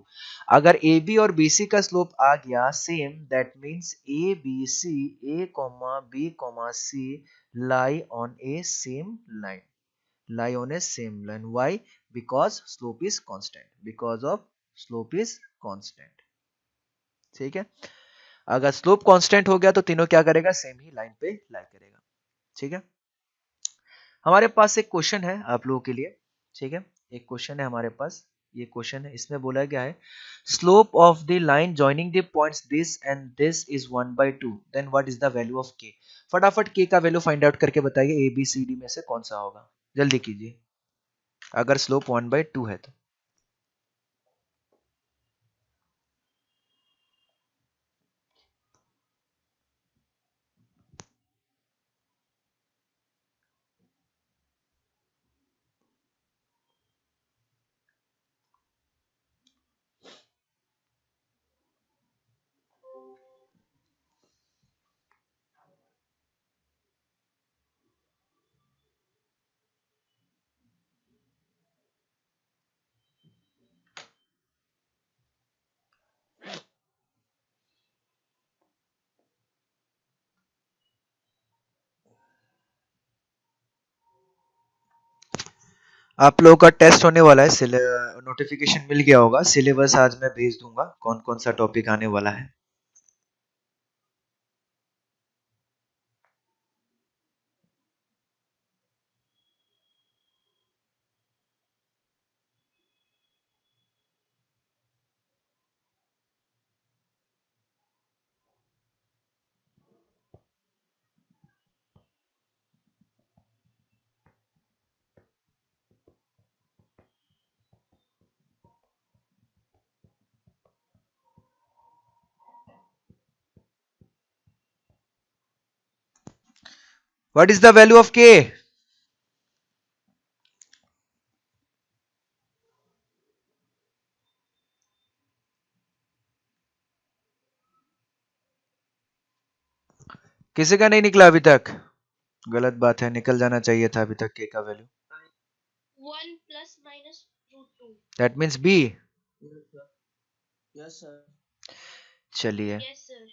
Speaker 1: अगर AB और BC का स्लोप आ गया same, that means ABC, A comma B comma C lie on a same line, lie on a same line. Why? Because slope is constant. Because of slope is constant. ठीक है। अगर स्लोप कांस्टेंट हो गया तो तीनों क्या करेगा? सेम ही लाइन पे लाई करेगा। ठीक है। हमारे पास एक क्वेश्चन है आप लोगों के लिए। ठीक है। एक क्वेश्चन है हमारे पास। ये क्वेश्चन है, इसमें बोला गया है slope of the line joining the points this and this is 1/2, then what is the value of K? फटाफट के का वैल्यू फाइंड आउट करके बताइए, ए बी सी डी में से कौन सा होगा? जल्दी कीजिए, अगर स्लोप 1/2 है तो। आप लोगों का टेस्ट होने वाला है, नोटिफिकेशन मिल गया होगा। सिलेबस आज मैं भेज दूंगा, कौन कौन सा टॉपिक आने वाला है। What is the value of के? किसी का नहीं निकला अभी तक? गलत बात है, निकल जाना चाहिए था अभी तक के का value.
Speaker 2: 1 plus minus root 2.
Speaker 1: That means B.
Speaker 2: Yes sir.
Speaker 1: चलिए,
Speaker 2: यस सर।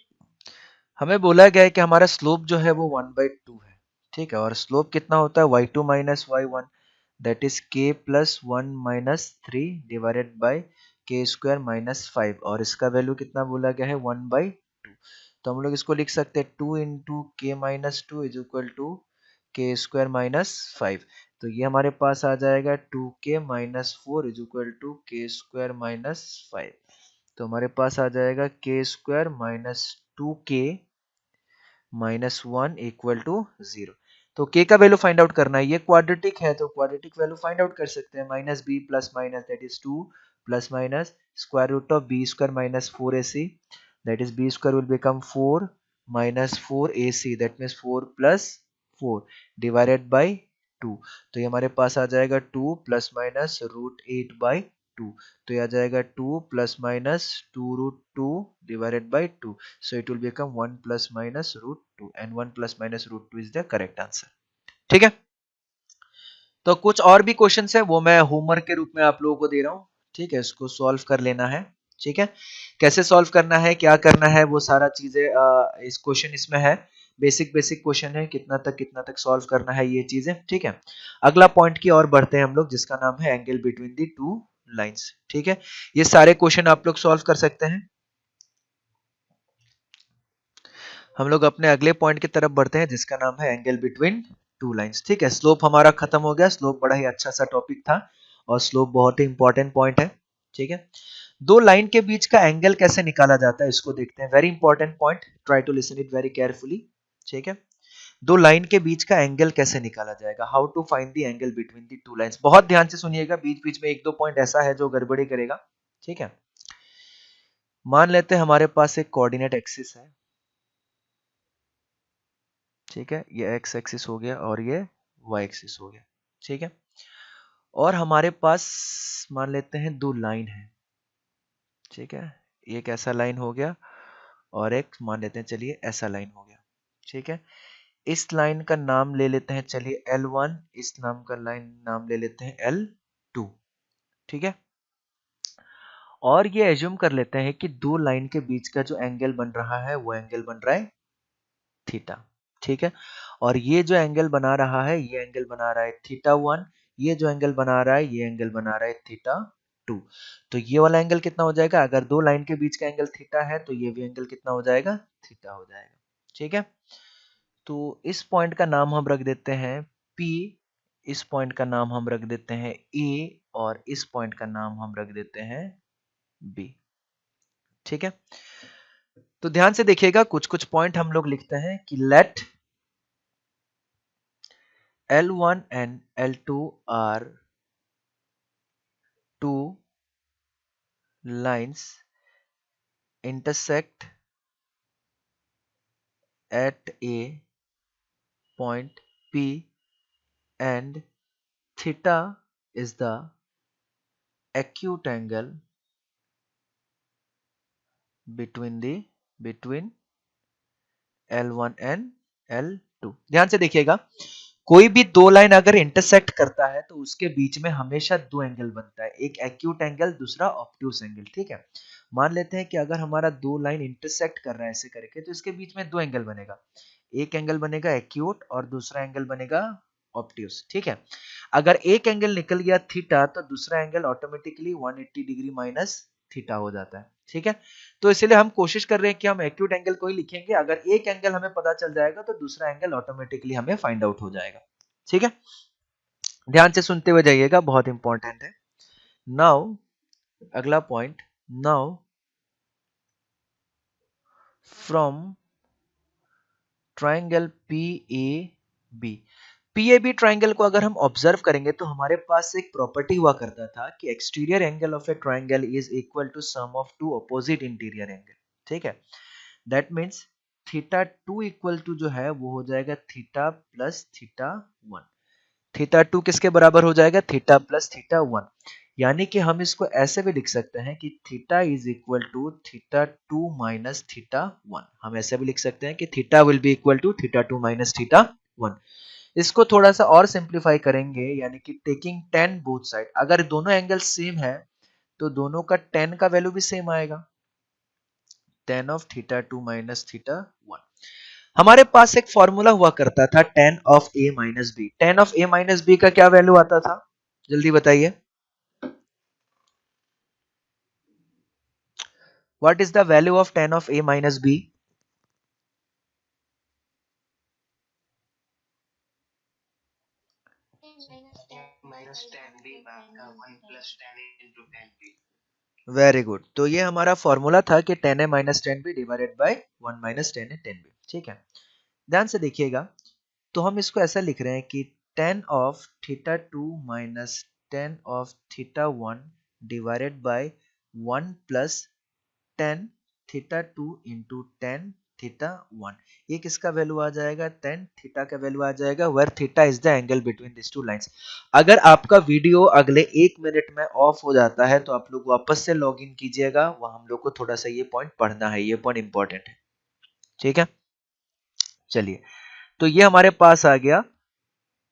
Speaker 1: हमें बोला गया है कि हमारा स्लोप जो है वो 1/2 है, ठीक है, और स्लोप कितना होता है y2 minus y1, that is k plus 1 minus 3 divided by k square minus 5, और इसका वैल्यू कितना बोला गया है 1/2। तो हम लोग इसको लिख सकते हैं 2 into K minus two is equal to K square minus 5। तो ये हमारे पास आ जाएगा 2k minus 4 is equal to K square minus 5। तो हमारे पास आ जाएगा K square minus 2k minus 1 equal to 0। तो k का वैल्यू फाइंड आउट करना है, ये क्वाड्रेटिक है तो क्वाड्रेटिक वैल्यू फाइंड आउट कर सकते हैं। Minus B plus minus that is 2 plus minus square root of B square minus 4ac, that is B square will become 4 minus 4ac, that means 4 plus 4 divided by 2। तो ये हमारे पास आ जाएगा 2 प्लस माइनस रूट 8 बाई 2। तो ये आ जाएगा 2 plus minus 2 root 2 divided by 2। So it will become 1 plus minus root 2 and 1 plus minus root 2 is the correct answer. ठीक है, तो कुछ और भी क्वेश्चंस है वो मैं होमवर्क के रूप में आप लोगों को दे रहा हूँ, ठीक है, इसको सॉल्व कर लेना है। ठीक है, कैसे सॉल्व करना है, क्या करना है, वो सारा चीजें इस क्वेश्चन इसमें है। बेसिक बेसिक क्वेश्चन है, कितना तक सॉल्व करना है ये चीजें। ठीक है, अगला पॉइंट की और बढ़ते हैं हम लोग, जिसका नाम है angle between the two lines. ठीक है, ये सारे क्वेश्चन आप लोग सॉल्व कर सकते हैं। हम लोग अपने अगले पॉइंट की तरफ बढ़ते हैं, जिसका नाम है एंगल बिटवीन टू लाइंस। ठीक है, स्लोप हमारा खत्म हो गया, स्लोप बड़ा ही अच्छा सा टॉपिक था और स्लोप बहुत ही इंपॉर्टेंट पॉइंट है। ठीक है, दो लाइन के बीच का एंगल कैसे निकाला जाता है इसको देखते हैं, very important point, try to listen it very carefully. ठीक है, दो लाइन के बीच का एंगल कैसे निकाला जाएगा, how to find the angle between the two lines. बहुत ध्यान से सुनिएगा, बीच बीच में एक दो पॉइंट ऐसा है जो गड़बड़ी करेगा। ठीक है, मान लेते हैं हमारे पास एक कोऑर्डिनेट एक्सिस है। ठीक है, ये एक्स एक्सिस हो गया और ये वाई एक्सिस हो गया। ठीक है, और हमारे पास मान लेते हैं दो लाइन है। ठीक है, एक ऐसा लाइन हो गया और एक मान लेते हैं चलिए ऐसा लाइन हो गया। ठीक है, इस लाइन का नाम ले लेते हैं चलिए L1, इस नाम का लाइन नाम ले लेते हैं L2। ठीक है, और ये एज्यूम कर लेते हैं कि दो लाइन के बीच का जो एंगल बन रहा है वो एंगल बन रहा है थीटा। ठीक है, और ये जो एंगल बना रहा है ये एंगल बना रहा है थीटा 1, ये जो एंगल बना रहा है ये एंगल बना रहा है थीटा 2। तो ये वाला एंगल कितना हो जाएगा, अगर दो लाइन के बीच का एंगल थीटा है तो ये भी एंगल कितना हो जाएगा, थीटा हो जाएगा। ठीक है, तो इस पॉइंट का नाम हम रख देते हैं P, इस पॉइंट का नाम हम रख देते हैं A, और इस पॉइंट का नाम हम रख देते हैं B। ठीक है, तो ध्यान से देखिएगा, कुछ कुछ पॉइंट हम लोग लिखते हैं कि late L1 and L2 are two lines intersect at a point P, and theta is the acute angle between L1 and L2। ध्यान से देखिएगा, कोई भी दो लाइन अगर इंटरसेक्ट करता है तो उसके बीच में हमेशा दो एंगल बनता है, एक एक्यूट एंगल दूसरा ऑब्ट्यूस एंगल। ठीक है, मान लेते हैं कि अगर हमारा दो लाइन इंटरसेक्ट कर रहा है ऐसे करके, तो इसके बीच में दो एंगल बनेगा, एक एंगल बनेगा एक्यूट और दूसरा एंगल बनेगा ऑब्ट्यूस। ठीक है, अगर एक एंगल निकल गया थीटा तो दूसरा angle automatically 180 degree minus theta हो जाता है। ठीक है, तो इसलिए हम कोशिश कर रहे हैं कि हम एक्यूट एंगल को ही लिखेंगे, अगर एक एंगल हमें पता चल जाएगा तो दूसरा एंगल ऑटोमेटिकली हमें फाइंड आउट हो जाएगा। ठीक है, ध्यान से सुनते हुए जाइएगा, बहुत इंपॉर्टेंट है। नाउ अगला point, now from triangle P A B, PAB triangle को अगर हम ऑब्जर्व करेंगे तो हमारे पास एक प्रॉपर्टी हुआ करता था कि exterior angle of a triangle is equal to sum of two opposite interior angle. ठीक है, that means theta 2 equal to जो है वो हो जाएगा थीटा प्लस थीटा 1। थीटा 2 किसके बराबर हो जाएगा? Theta plus theta 1। यानी कि हम इसको ऐसे भी लिख सकते हैं कि theta is equal to theta 2 minus theta 1। हम ऐसे भी लिख सकते हैं कि theta will be equal to theta 2 minus theta 1। इसको थोड़ा सा और सिंप्लीफाई करेंगे, यानी कि टेकिंग tan बोथ साइड, अगर दोनों एंगल सेम है तो दोनों का tan का वैल्यू भी सेम आएगा, tan of theta 2 minus theta 1। हमारे पास एक फॉर्मूला हुआ करता था tan of a minus B. tan of a minus B का क्या वैल्यू आता था? जल्दी बताइए। What is the value of tan of a minus B? Very good. तो ये हमारा फॉर्मूला था कि tan a minus tan b divided by 1 minus tan a tan b। ठीक है, ध्यान से देखिएगा। तो हम इसको ऐसा लिख रहे हैं कि tan of theta 2 minus tan of theta 1 divided by 1 plus tan theta 2 into tan theta 1। ये किसका वैल्यू आ जाएगा? tan थीटा का वैल्यू आ जाएगा, where theta is the angle between this two lines. अगर आपका वीडियो अगले 1 मिनट में ऑफ हो जाता है तो आप लोग वापस से लॉग इन कीजिएगा, वह हम लोग को थोड़ा सा ये पॉइंट पढ़ना है, ये पॉइंट इंपॉर्टेंट है। ठीक है, चलिए। तो ये हमारे पास आ गया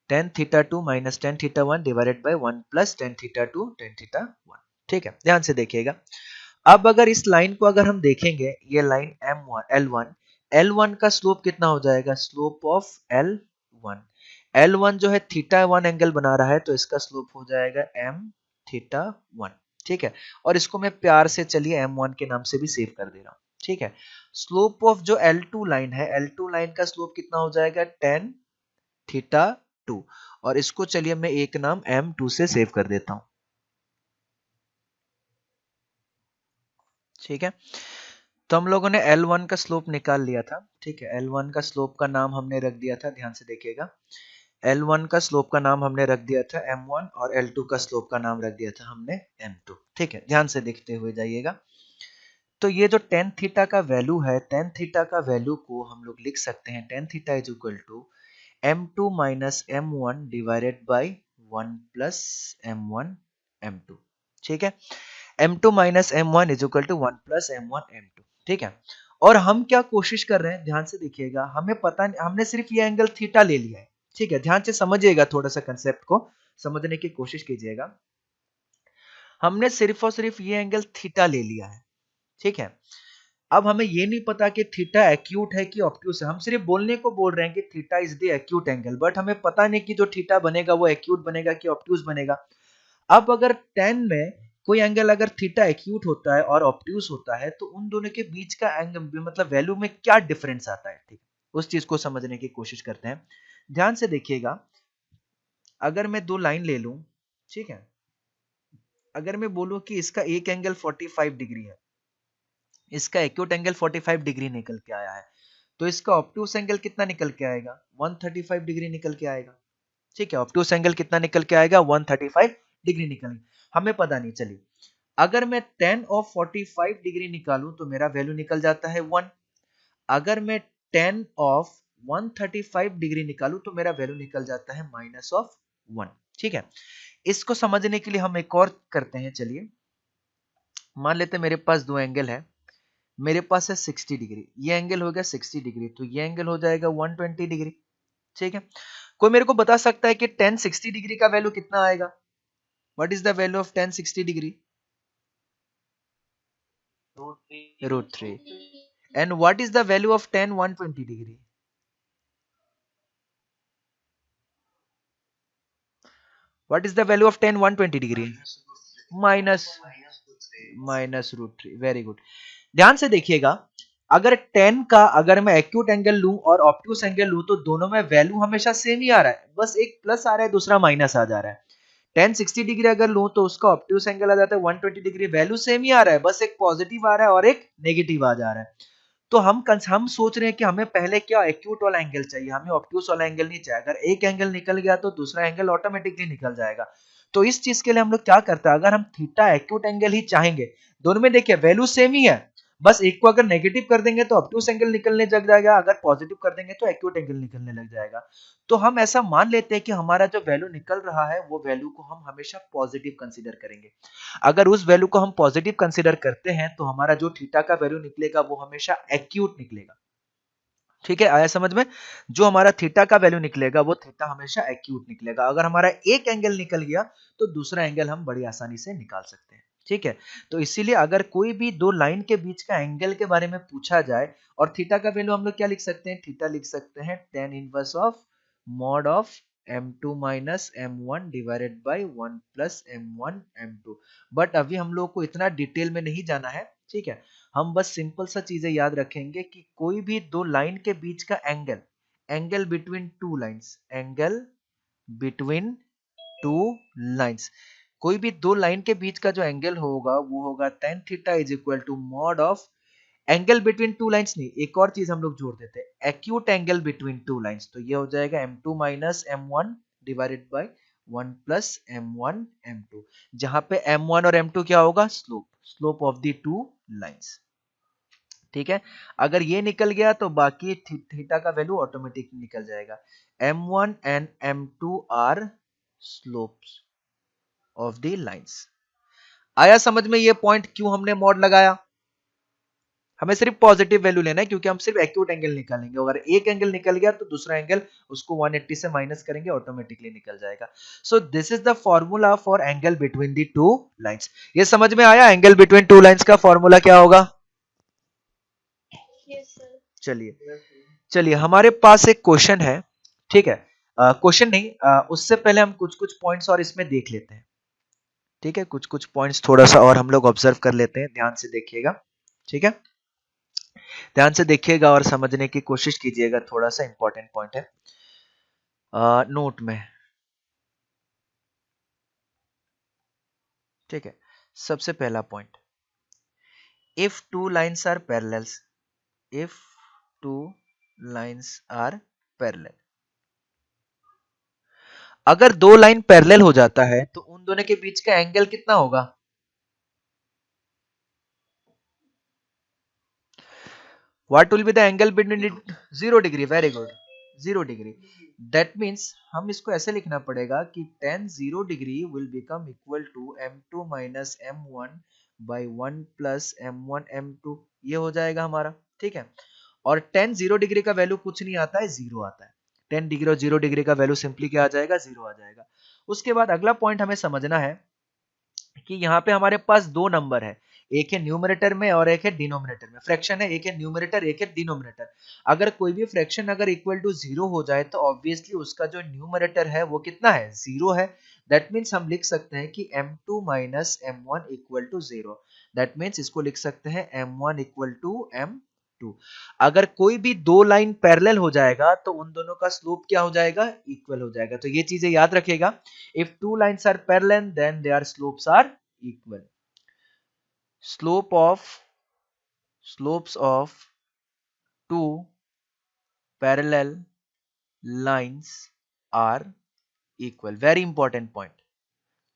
Speaker 1: tan theta 2 minus tan theta 1 divided by 1 plus tan theta 2 tan theta 1। ठीक है, ध्यान से देखिएगा। अब अगर इस लाइन को अगर हम देखेंगे, ये लाइन L1, L1 का स्लोप कितना हो जाएगा? स्लोप ऑफ L1, L1 जो है थीटा 1 एंगल बना रहा है, तो इसका स्लोप हो जाएगा m थीटा 1। ठीक है, और इसको मैं प्यार से चलिए M1 के नाम से भी सेव कर दे रहा हूं। ठीक है, स्लोप ऑफ जो L2 लाइन है, L2 लाइन का स्लोप कितना हो जाएगा? tan थीटा 2, और इसको चलिए मैं एक नाम M2 से सेव कर देता हूं। ठीक है, तो हम लोगों ने L1 का स्लोप निकाल लिया था। ठीक है, L1 का स्लोप का नाम हमने रख दिया था, ध्यान से देखिएगा। L1 का स्लोप का नाम हमने रख दिया था M1, और L2 का स्लोप का नाम रख दिया था हमने M2। ठीक है, ध्यान से देखते हुए जाइएगा। तो ये जो tan थीटा का वैल्यू है, tan थीटा का वैल्यू को हम लोग लिख सकते हैं tan theta is equal to M2 minus M1 divided by 1 plus M1 M2। ठीक है, M2 minus M1 is equal to 1 plus M1 M2। ठीक है, और हम क्या कोशिश कर रहे हैं, ध्यान से देखिएगा। हमें पता नहीं, हमने सिर्फ ये एंगल थीटा ले लिया है। ठीक है, ध्यान से समझिएगा, थोड़ा सा कंसेप्ट को समझने की कोशिश कीजिएगा। हमने सिर्फ और सिर्फ ये एंगल थीटा ले लिया है। ठीक है, अब हमें ये नहीं पता कि थीटा एक्यूट है कि ऑब्ट्यूस है। हम सिर्फ बोलने को बोल रहे हैं कि theta is the acute angle, but हमें पता नहीं कि जो थीटा बनेगा वो एक्यूट बनेगा कि ऑब्ट्यूस बनेगा। अब अगर tan में कोई एंगल अगर थीटा एक्यूट होता है और ऑब्ट्यूस होता है, तो उन दोनों के बीच का एंगल मतलब वैल्यू में क्या डिफरेंस आता है, ठीक, उस चीज को समझने की कोशिश करते हैं। ध्यान से देखिएगा, अगर मैं दो लाइन ले लूं, ठीक है, अगर मैं बोलूं कि इसका एक एंगल 45 डिग्री है, इसका एक्यूट एंगल 45 डिग्री निकल के आया है, तो इसका ऑब्ट्यूस एंगल कितना निकल के आएगा? 135 डिग्री निकल के आएगा। ठीक है, ऑब्ट्यूस एंगल कितना निकल के आएगा? 135 डिग्री निकल, हमें पता नहीं। चलिए, अगर मैं tan ऑफ 45 डिग्री निकालूं तो मेरा वैल्यू निकल जाता है 1। अगर मैं tan ऑफ 135 डिग्री निकालूं तो मेरा वैल्यू निकल जाता है माइनस ऑफ 1। ठीक है, इसको समझने के लिए हम एक और करते हैं। चलिए, मान लेते हैं मेरे पास दो एंगल है, मेरे पास है 60 डिग्री, ये एंगल हो गया 60 डिग्री, तो ये एंगल हो जाएगा 120 डिग्री। ठीक है, कोई मेरे को बता सकता है कि tan 60 डिग्री का वैल्यू कितना आएगा? What is the value of tan 60 degree? √3। And what is the value of tan 120 degree? What is the value of tan 120 degree? Minus √3। Very good. ध्यान से देखिएगा, अगर tan का अगर मैं एक्यूट एंगल लूं और ऑब्ट्यूस एंगल लूं तो दोनों में वैल्यू हमेशा सेम ही आ रहा है, बस एक प्लस आ रहा है, दूसरा माइनस आ जा रहा है। tan 60 डिग्री अगर लूं तो उसका ऑब्ट्यूस एंगल आ जाता है 120 डिग्री, वैल्यू सेम ही आ रहा है, बस एक पॉजिटिव आ रहा है और एक नेगेटिव आ जा रहा है। तो हम सोच रहे हैं कि हमें पहले क्या एक्यूट वाला एंगल चाहिए, हमें ऑब्ट्यूस वाला एंगल नहीं चाहिए। अगर एक एंगल निकल गया तो दूसरा एंगल ऑटोमेटिकली निकल जाएगा। तो इस चीज के लिए हम लोग क्या करते हैं, अगर हम थीटा एक्यूट एंगल ही चाहेंगे, दोनों में देखिए वैल्यू सेम ही है, बस एक को अगर नेगेटिव कर देंगे तो ऑब्टूस एंगल निकलने लग जाएगा, अगर पॉजिटिव कर देंगे तो एक्यूट एंगल निकलने लग जाएगा। तो हम ऐसा मान लेते हैं कि हमारा जो वैल्यू निकल रहा है वो वैल्यू को हम हमेशा पॉजिटिव कंसीडर करेंगे। अगर उस वैल्यू को हम पॉजिटिव कंसीडर करते हैं तो हमारा जो थीटा का वैल्यू निकलेगा वो हमेशा एक्यूट निकलेगा। ठीक है, आया समझ में? जो हमारा थीटा का वैल्यू निकलेगा वो थीटा हमेशा एक्यूट निकलेगा। अगर हमारा एक एंगल निकल गया तो दूसरा एंगल हम बड़ी आसानी से निकाल सकते हैं। ठीक है, तो इसीलिए अगर कोई भी दो लाइन के बीच का एंगल के बारे में पूछा जाए और थीटा का वैल्यू हम लोग क्या लिख सकते हैं, थीटा लिख सकते हैं tan inverse of mod of m2 minus m1 divided by 1 plus m1 m2। But अभी हम लोग को इतना डिटेल में नहीं जाना है। ठीक है, हम बस सिंपल सा चीजें याद रखेंगे कि कोई भी दो लाइन के बीच का angle, angle between two lines, angle between two lines, कोई भी दो लाइन के बीच का जो एंगल होगा वो होगा tan theta is equal to mod of angle between two lines. नहीं, एक और चीज हम लोग जोड़ देते हैं, acute angle between two lines. तो ये हो जाएगा m2 minus m1 divided by 1 plus m1 m2, जहां पे m1 और m2 क्या होगा, slope, slope of the two lines. ठीक है, अगर ये निकल गया तो बाकी थीटा का वैल्यू ऑटोमेटिक निकल जाएगा। m1 and m2 are slopes of the lines. आया समझ में ये पॉइंट क्यों हमने मॉड लगाया? हमें सिर्फ पॉजिटिव वैल्यू लेना है क्योंकि हम सिर्फ एक्यूट एंगल निकालेंगे। अगर एक एंगल निकल गया तो दूसरा एंगल उसको 180 से माइनस करेंगे, ऑटोमेटिकली निकल जाएगा। So this is the formula for angle between the two lines. ये समझ में आया? एंगल बिटवीन टू लाइंस का फॉर्मूला क्या होगा? चलिए चलिए, हमारे पास एक क्वेश्चन है। ठीक है, क्वेश्चन नहीं, उससे पहले हम कुछ कुछ पॉइंट्स और इसमें देख लेते हैं। ठीक है, कुछ कुछ पॉइंट्स थोड़ा सा और हम लोग ऑब्जर्व कर लेते हैं, ध्यान से देखिएगा। ठीक है, ध्यान से देखिएगा और समझने की कोशिश कीजिएगा, थोड़ा सा इंपॉर्टेंट पॉइंट है नोट में। ठीक है, सबसे पहला point, if two lines are parallels, if two lines are parallel, अगर दो लाइन पैरेलल हो जाता है तो उन दोनों के बीच का एंगल कितना होगा? What will be the angle between it? 0 degree, very good, 0 degree. That means हम इसको ऐसे लिखना पड़ेगा कि tan 0 degree will become equal to m2 minus m1 by 1 plus m1 m2, ये हो जाएगा हमारा। ठीक है, और tan 0 डिग्री का वैल्यू कुछ नहीं आता है, 0 आता है। tan डिग्री और 0 डिग्री का वैल्यू सिंपली क्या आ जाएगा, 0 आ जाएगा। उसके बाद अगला पॉइंट हमें समझना है कि यहाँ पे हमारे पास दो नंबर है, एक है न्यूमरेटर में और एक है डिनोमिनेटर में। फ्रैक्शन है, एक है न्यूमरेटर एक है डिनोमिनेटर। अगर कोई भी फ्रैक्शन अगर इक्वल टू 0 हो जाए तो ऑब्वियसली उसका जो न्यूमरेटर है वो कितना है, 0 है। दैट मीन्स हम लिख सकते हैं कि m2 minus m1 equal to 0। That means इसको लिख सकते हैं m1 इक्वल टू m2। अगर कोई भी दो लाइन पैरेलल हो जाएगा तो उन दोनों का स्लोप क्या हो जाएगा, इक्वल हो जाएगा। तो ये चीजें याद रखिएगा, if two lines are parallel then their slopes are equal. Slopes of two parallel lines are equal. Very important point.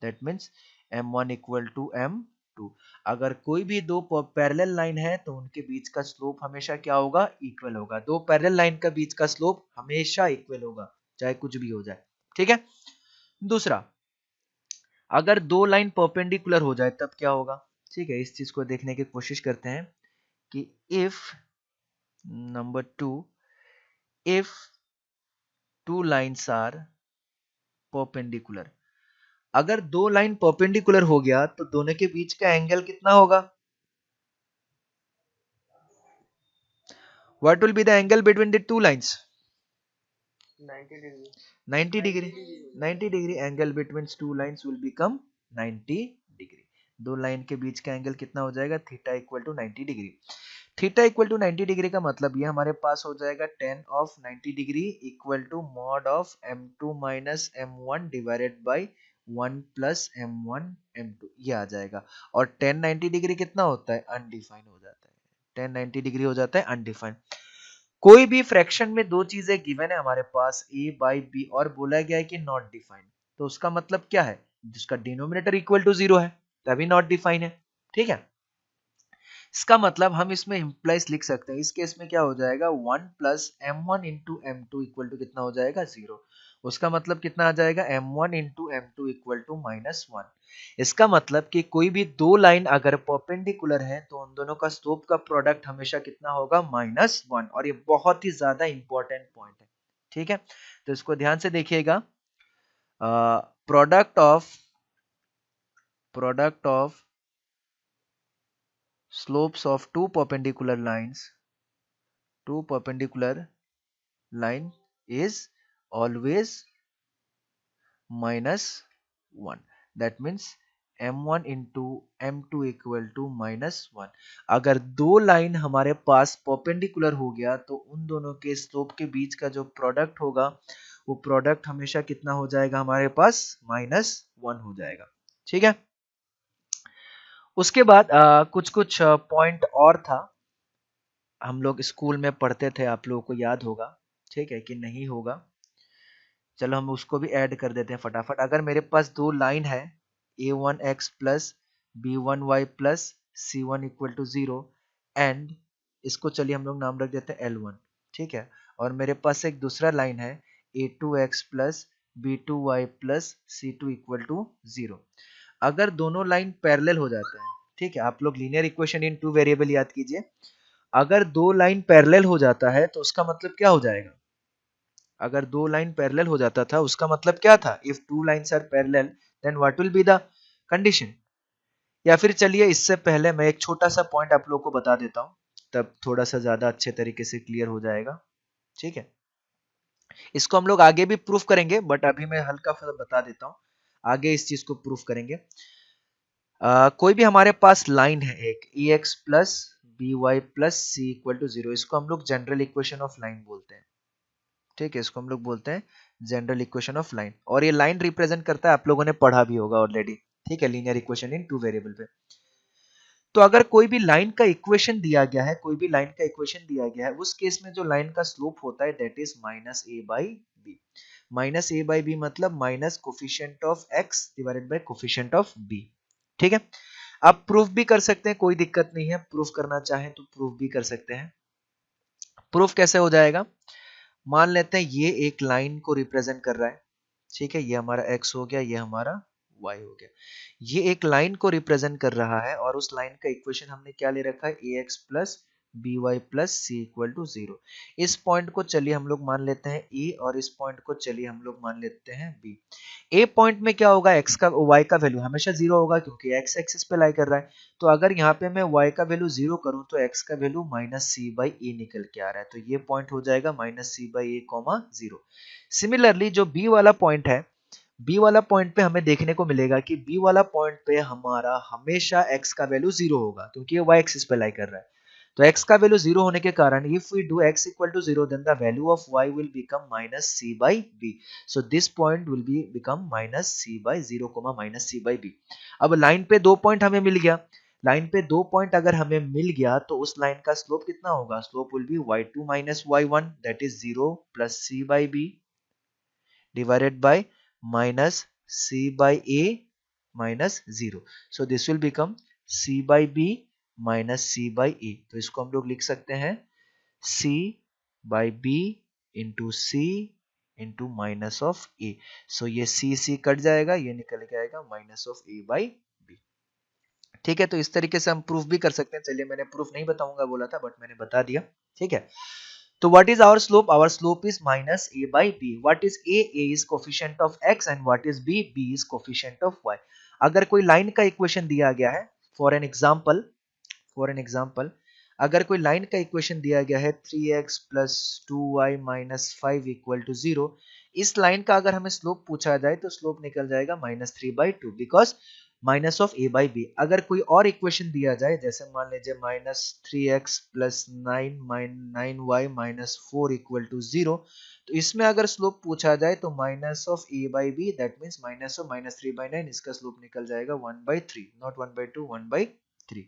Speaker 1: That means m1 equal to m2। अगर कोई भी दो पैरेलल लाइन है तो उनके बीच का स्लोप हमेशा क्या होगा, इक्वल होगा। दो पैरेलल लाइन का बीच का स्लोप हमेशा इक्वल होगा, चाहे कुछ भी हो जाए। ठीक है, दूसरा, अगर दो लाइन परपेंडिकुलर हो जाए तब क्या होगा? ठीक है, इस चीज को देखने की कोशिश करते हैं कि if number two, if two lines are perpendicular, अगर दो लाइन परपेंडिकुलर हो गया तो दोनों के बीच का एंगल कितना होगा? What will be the angle between the two lines?
Speaker 2: 90 degree.
Speaker 1: 90 degree, 90 degree angle between two lines will become 90 degree. दो लाइन के बीच का एंगल कितना हो जाएगा, theta equal to 90 degree. Theta equal to 90 degree का मतलब ये हमारे पास हो जाएगा tan of 90 degree equal to mod of m2 minus m1 divided by 1 plus m1 m2, ये आ जाएगा। और tan 90 डिग्री कितना होता है, अनडिफाइन हो जाता है। tan 90 डिग्री हो जाता है अनडिफाइन। कोई भी फ्रैक्शन में दो चीजें गिवन है हमारे पास, a बाई b, और बोला गया है कि नॉट डिफाइन, तो उसका मतलब क्या है, जिसका डिनोमिनेटर इक्वल टू 0 है तभी नॉट डिफाइन है। ठीक है, इसका मतलब हम इसमें इम्प्लाइज लिख सकते हैं, इस केस में क्या हो जाएगा 1 plus m1 into M two equal to कितना हो जाएगा 0। उसका मतलब कितना आ जाएगा m1 into M two equal to -1। इसका मतलब कि कोई भी दो लाइन अगर परपेंडिकुलर है तो उन दोनों का स्लोप का प्रोडक्ट हमेशा कितना होगा -1। और ये बहुत ही ज्यादा इंपॉर्टेंट पॉइंट है, ठीक है। तो इसको ध्यान से देखिएगा, product of slopes of two perpendicular line is always -1. That means m1 into m2 equal to -1। अगर दो लाइन हमारे पास परपेंडिकुलर हो गया तो उन दोनों के स्लोप के बीच का जो प्रोडक्ट होगा वो प्रोडक्ट हमेशा कितना हो जाएगा हमारे पास -1 हो जाएगा, ठीक है। उसके बाद कुछ कुछ पॉइंट और था, हम लोग स्कूल में पढ़ते थे, आप लोगों को याद होगा, ठीक है कि नहीं होगा। चलो हम उसको भी ऐड कर देते हैं फटाफट। अगर मेरे पास दो लाइन है a1x plus b1y plus c1 equal to 0 and इसको चलिए हम लोग नाम रख देते हैं l1, ठीक है। और मेरे पास एक दूसरा लाइन है a2x plus b2y plus c2 equal to 0। अगर दोनों लाइन पैरेलल हो जाता है, ठीक है, आप लोग linear equation in two variable याद कीजिए। अगर दो लाइन पैरेलल हो जाता है तो उसका मतलब क्या हो जाएगा, अगर दो लाइन पैरेलल हो जाता था उसका मतलब क्या था, if two lines are parallel then what will be the condition. या फिर चलिए इससे पहले मैं एक छोटा सा पॉइंट आप लोगों को बता देता हूं, तब थोड़ा सा ज्यादा अच्छे तरीके से क्लियर हो जाएगा, ठीक है। इसको हम लोग आगे भी प्रूफ करेंगे बट अभी मैं हल्का सा बता देता हूं, आगे इस चीज को प्रूफ करेंगे। कोई भी हमारे पास लाइन है एक ex plus B Y plus C equal to 0, इसको हम लोग जनरल इक्वेशन ऑफ लाइन बोलते हैं, ठीक है। इसको हम लोग बोलते हैं जनरल इक्वेशन ऑफ लाइन, और ये लाइन रिप्रेजेंट करता है, आप लोगों ने पढ़ा भी होगा ऑलरेडी, ठीक है, linear equation in two variable पे। तो अगर कोई भी लाइन का इक्वेशन दिया गया है, कोई भी लाइन का इक्वेशन दिया गया है, उस केस में जो लाइन का स्लोप होता है that is minus a by b. Minus a by b मतलब minus coefficient of x divided by coefficient of b, ठीक है। आप प्रूफ भी कर सकते हैं, कोई दिक्कत नहीं है, प्रूफ करना चाहें तो प्रूफ भी कर सकते हैं। प्रूफ कैसे हो जाएगा, मान लेते हैं ये एक लाइन को रिप्रेजेंट कर रहा है, ठीक है, ये हमारा x हो गया, ये हमारा y हो गया। ये एक लाइन को रिप्रेजेंट कर रहा है और उस लाइन का इक्वेशन हमने क्या ले रखा है ax plus B Y plus C equal to 0। इस पॉइंट को चलिए हम लोग मान लेते हैं e और इस पॉइंट को चलिए हम लोग मान लेते हैं b। ए पॉइंट में क्या होगा, x का y का वैल्यू हमेशा 0 होगा क्योंकि x एक्सिस पे लाई कर रहा है। तो अगर यहाँ पे मैं y का वैल्यू 0 करूं तो x का वैल्यू माइनस सी बाई ए निकल के आ रहा है, तो ये पॉइंट हो जाएगा minus C by A comma 0। Similarly जो b वाला पॉइंट है, b वाला पॉइंट पे हमें देखने को मिलेगा कि b वाला पॉइंट पे हमारा हमेशा x का वैल्यू 0 होगा क्योंकि ये y एक्सिस पे लाई कर रहा है। तो x का वैल्यू 0 होने के कारण if we do x equal to 0 then the value of y will become minus c by b, so this point will be become minus c by 0 minus c by b। अब लाइन पे दो पॉइंट हमें मिल गया, लाइन पे दो पॉइंट अगर हमें मिल गया तो उस लाइन का स्लोप कितना होगा, slope will B y2 minus y1 that is 0 plus c by b divided by minus c by a minus 0, so this will become c by b minus C by a. तो इसको हम लोग लिख सकते हैं c by b into c into minus of a. So ये c कट जाएगा, ये निकल के आएगा minus of A by b, ठीक है। तो इस तरीके से हम प्रूफ भी कर सकते हैं, चलिए मैंने प्रूफ नहीं बताऊंगा बोला था बट मैंने बता दिया, ठीक है। तो what is our slope? Our slope is minus a by b. What is a? A is coefficient of x and what is b? B is coefficient of y. अगर कोई लाइन का इक्वेशन दिया गया है, फॉर एन एग्जाम्पल अगर कोई लाइन का इक्वेशन दिया गया है 3x plus 2y minus 5 equal to 0, इस लाइन का अगर हमें स्लोप पूछा जाए तो स्लोप निकल जाएगा minus 3/2 because minus of A by B. अगर कोई और इक्वेशन दिया जाए जैसे मान लीजिए minus 3x plus 9y minus 4 equal to 0, तो इसमें अगर स्लोप पूछा जाए तो minus of A by B that means minus of minus 3/9, इसका स्लोप निकल जाएगा 1/3, नॉट 1/2, 1/3,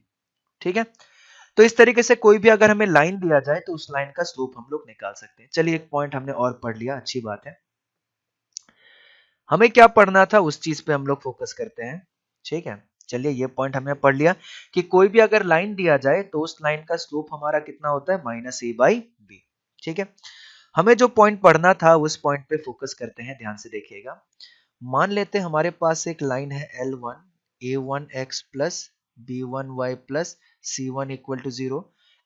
Speaker 1: ठीक है। तो इस तरीके से कोई भी अगर हमें लाइन दिया जाए तो उस लाइन का स्लोप हम लोग निकाल सकते हैं। चलिए एक पॉइंट हमने और पढ़ लिया, अच्छी बात है। हमें क्या पढ़ना था उस चीज पे हम लोग फोकस करते हैं, ठीक है। चलिए ये पॉइंट हमने पढ़ लिया कि कोई भी अगर लाइन दिया जाए तो उस लाइन का स्लोप हमारा कितना होता है माइनस ए बाई बी। ठीक है, हमें जो पॉइंट पढ़ना था उस पॉइंट पे फोकस करते हैं, ध्यान से देखिएगा। मान लेते हैं हमारे पास एक लाइन है L1 a1x plus b1y plus c1 equal to 0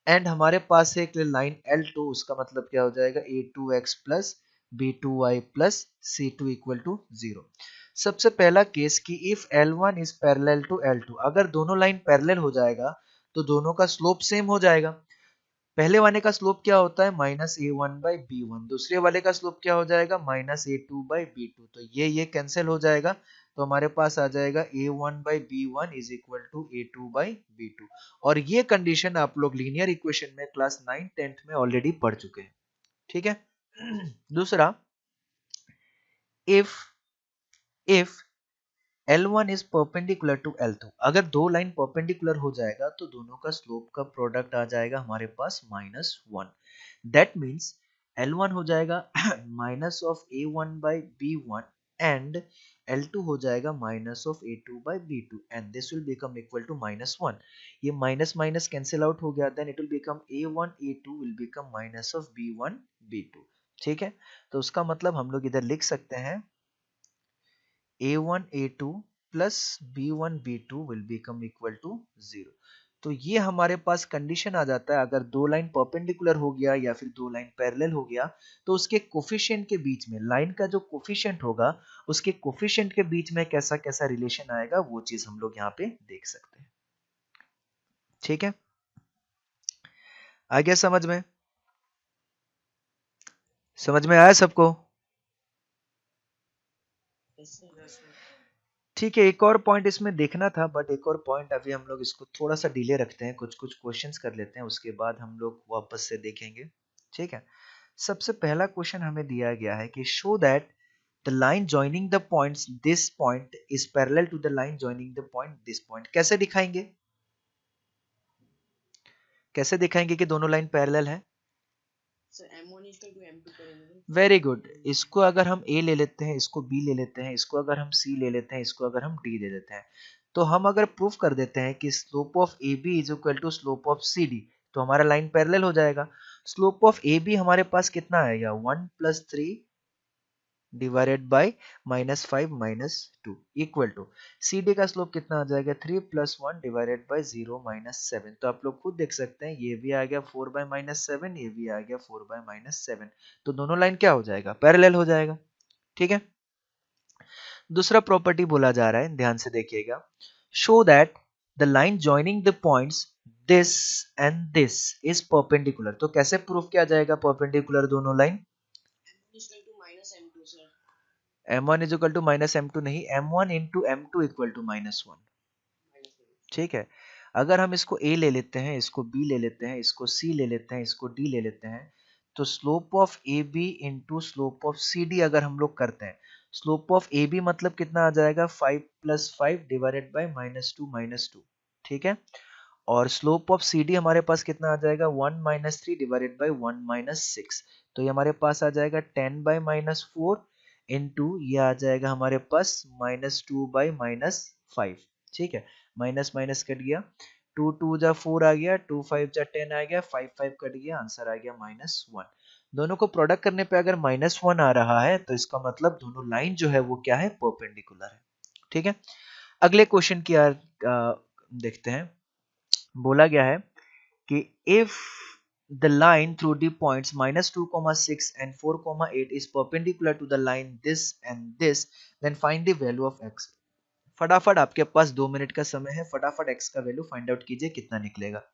Speaker 1: and हमारे पास एक लाइन L2, उसका मतलब क्या हो जाएगा a2x plus b2y plus c2 equal to 0। सबसे पहला केस कि if L1 is parallel to L2, अगर दोनों लाइन पैरेलल हो जाएगा तो दोनों का स्लोप सेम हो जाएगा। पहले वाले का स्लोप क्या होता है minus A one by B one, दूसरे वाले का स्लोप क्या हो जाएगा minus A two by B two. तो ये कैंसिल हो जाएगा, तो हमारे पास आ जाएगा a one by B one is equal to a two by B two. और ये कंडीशन आप लोग लीनियर इक्वेशन में क्लास 9th में ऑलरेडी पढ़ चुके हैं। ठीक है। दूसरा, if if L1 is perpendicular to L2, अगर दो लाइन परपेंडिकुलर हो जाएगा तो दोनों का स्लोप का प्रोडक्ट आ जाएगा हमारे पास -1। दैट मीन्स L1 हो जाएगा minus of A1 by B1 and L2 हो जाएगा minus of A2 by B2 and this will become equal to -1। ये माइनस माइनस कैंसिल आउट हो गया, then it will become A1 A2 will become minus of B1 B2। ठीक है, तो उसका मतलब हम लोग इधर लिख सकते हैं a1 a2 plus b1 b2 will become equal to 0। तो ये हमारे पास कंडीशन आ जाता है, अगर दो लाइन परपेंडिकुलर हो गया या फिर दो लाइन पैरेलल हो गया तो उसके कोफिशिएंट के बीच में, लाइन का जो कोफिशिएंट होगा उसके कोफिशिएंट के बीच में कैसा कैसा रिलेशन आएगा वो चीज हम लोग यहाँ पे देख सकते हैं। ठीक है, आ गया समझ में? समझ में आया सबको? ठीक है, एक और पॉइंट इसमें देखना था, बट एक और पॉइंट अभी हम लोग इसको थोड़ा सा डिले रखते हैं, कुछ कुछ क्वेश्चंस कर लेते हैं, उसके बाद हम लोग वापस से देखेंगे। ठीक है, सबसे पहला क्वेश्चन हमें दिया गया है कि show that the line joining the points this point is parallel to the line joining the point this point. कैसे दिखाएंगे, कैसे दिखाएंगे कि दोनों लाइन पैरेलल है? वेरी गुड, इसको अगर हम A ले लेते हैं, इसको B ले लेते हैं, इसको अगर हम C ले लेते हैं, इसको अगर हम D ले लेते हैं, तो हम अगर प्रूफ कर देते हैं कि slope of AB is equal to slope of CD, तो हमारा लाइन पैरेलल हो जाएगा। स्लोप ऑफ AB हमारे पास कितना आएगा 1 plus 3 divided by -5 -2 equal to CD का स्लोप कितना आ जाएगा 3 प्लस 1 डिवाइडेड बाई 0 -7। तो आप लोग खुद देख सकते हैं, ये भी आ गया 4 बाई -7, ये भी आ गया 4 बाई -7। तो दोनों लाइन क्या हो जाएगा पैरेलल हो जाएगा। ठीक है, दूसरा प्रॉपर्टी बोला जा रहा है, ध्यान से देखिएगा। Show that the line joining the points this and this is perpendicular. तो कैसे प्रूफ किया जाएगा परपेंडिकुलर दोनों line? m1 is equal to minus m2 नहीं, m1 into m2 equal to -1। ठीक है, अगर हम इसको A ले लेते हैं, इसको B ले लेते हैं, इसको C ले लेते हैं, इसको D ले लेते हैं, तो slope of AB into slope of CD अगर हम लोग करते हैं, स्लोप ऑफ AB मतलब कितना आ जाएगा 5 प्लस 5 डिवाइडेड बाई -2 ठीक है, और स्लोप ऑफ CD हमारे पास कितना आ जाएगा 1 माइनस 3 डिवाइडेड बाई 1 माइनस 6। तो ये हमारे पास आ जाएगा 10 बाई -4 इंटू ये आ जाएगा हमारे पास -2 बाई -5। ठीक है, माइनस माइनस कट गया, 2 2 जा 4 आ गया, 2 5 जा 10 आ गया, 5 5 कट गया, आंसर आ गया -1। दोनों को प्रोडक्ट करने पे अगर -1 आ रहा है तो इसका मतलब दोनों लाइन जो है वो क्या है परपेंडिकुलर है। ठीक है, अगले क्वेश्चन की देखते हैं। बोला गया है कि if the line through the points -2, 6 and 4, 8 is perpendicular to the line this and this, then find the value of x। फटाफट आपके पास 2 मिनट का समय है, फटाफट x का वैल्यू फाइंड आउट कीजिए कितना निकलेगा।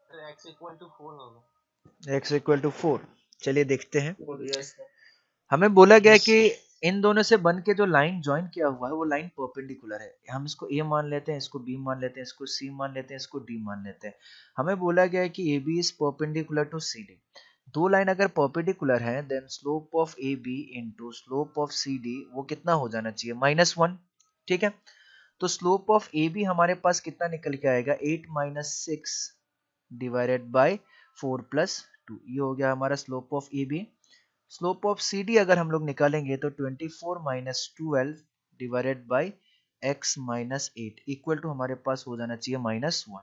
Speaker 2: x इक्वल टू 4 होगा।
Speaker 1: x इक्वल टू 4, चलिए देखते हैं।
Speaker 2: Yes sir.
Speaker 1: हमें बोला गया है कि इन दोनों से बन के जो लाइन ज्वाइन किया हुआ है वो लाइन परपेंडिकुलर है। हम इसको a मान लेते हैं, इसको b मान लेते हैं, इसको c मान लेते हैं, इसको d मान लेते हैं। हमें बोला गया है कि ab is perpendicular to cd। दो लाइन अगर परपेंडिकुलर है then slope of ab into slope of cd वो कितना हो जाना चाहिए, -1। ठीक है, तो स्लोप ऑफ ab हमारे पास कितना निकल के आएगा, 8 माइनस 6 डिवाइडेड बाय 4 प्लस 2, ये हो गया हमारा slope of ab। Slope of CD अगर हम लोग निकालेंगे तो 24 minus 12 divided by x minus 8 equal to हमारे पास हो जाना चाहिए -1।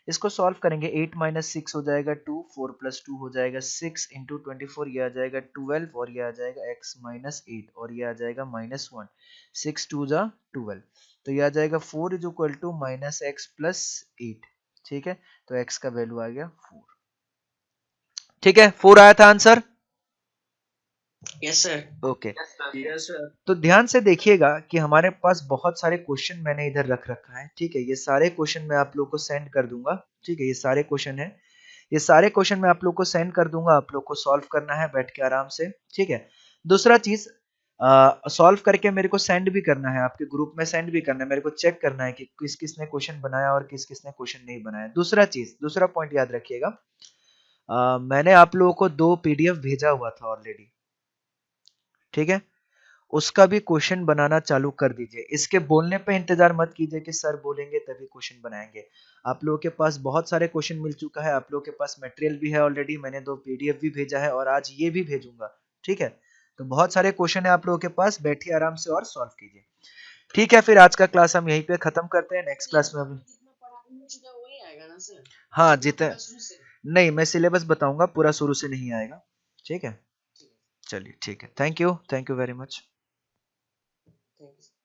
Speaker 1: इसको सॉल्व करेंगे, 8 माइनस 6 हो जाएगा 2, 4 प्लस 2 हो जाएगा 6 इंटू 24, ये आ जाएगा 12 और ये आ जाएगा x माइनस 8 और ये आ जाएगा -1, 6 2 जा 12, तो ये आ जाएगा 4 is equal to minus X plus 8। ठीक है, तो x का वैल्यू आ गया 4। ठीक है, 4 आया था answer.
Speaker 2: Yes sir.
Speaker 1: Okay,
Speaker 2: yes sir.
Speaker 1: तो ध्यान से देखिएगा कि हमारे पास बहुत सारे क्वेश्चन मैंने इधर रख रखा है। ठीक है, ये सारे क्वेश्चन मैं आप लोग को सेंड कर दूंगा। ठीक है, ये सारे क्वेश्चन है, ये सारे क्वेश्चन मैं आप लोग को सेंड कर दूंगा, आप लोग को सॉल्व करना है बैठ के आराम से। ठीक है, दूसरा चीज सॉल्व करके मेरे को सेंड भी करना है, आपके ग्रुप में सेंड भी करना है, मेरे को चेक करना है कि किस किस ने क्वेश्चन बनाया और किस किस ने क्वेश्चन नहीं बनाया। दूसरा चीज, दूसरा पॉइंट याद रखिएगा, मैंने आप लोगों को 2 पीडीएफ भेजा हुआ था ऑलरेडी। ठीक है, उसका भी क्वेश्चन बनाना चालू कर दीजिए। इसके बोलने पे इंतजार मत कीजिए कि सर बोलेंगे तभी क्वेश्चन बनाएंगे। आप लोगों के पास बहुत सारे क्वेश्चन मिल चुका है, आप लोगों के पास मटेरियल भी है ऑलरेडी, मैंने 2 पीडीएफ भी भेजा है और आज ये भी भेजूंगा। ठीक है, तो बहुत सारे क्वेश्चन है आप लोगों के पास, बैठिए आराम से और सॉल्व कीजिए। ठीक है, फिर आज का क्लास हम यहीं पे खत्म करते हैं, नेक्स्ट क्लास में अभी हाँ जितना नहीं, मैं सिलेबस बताऊंगा, पूरा शुरू से नहीं आएगा। ठीक है, चलिए ठीक है, thank you very much.
Speaker 2: Thank you.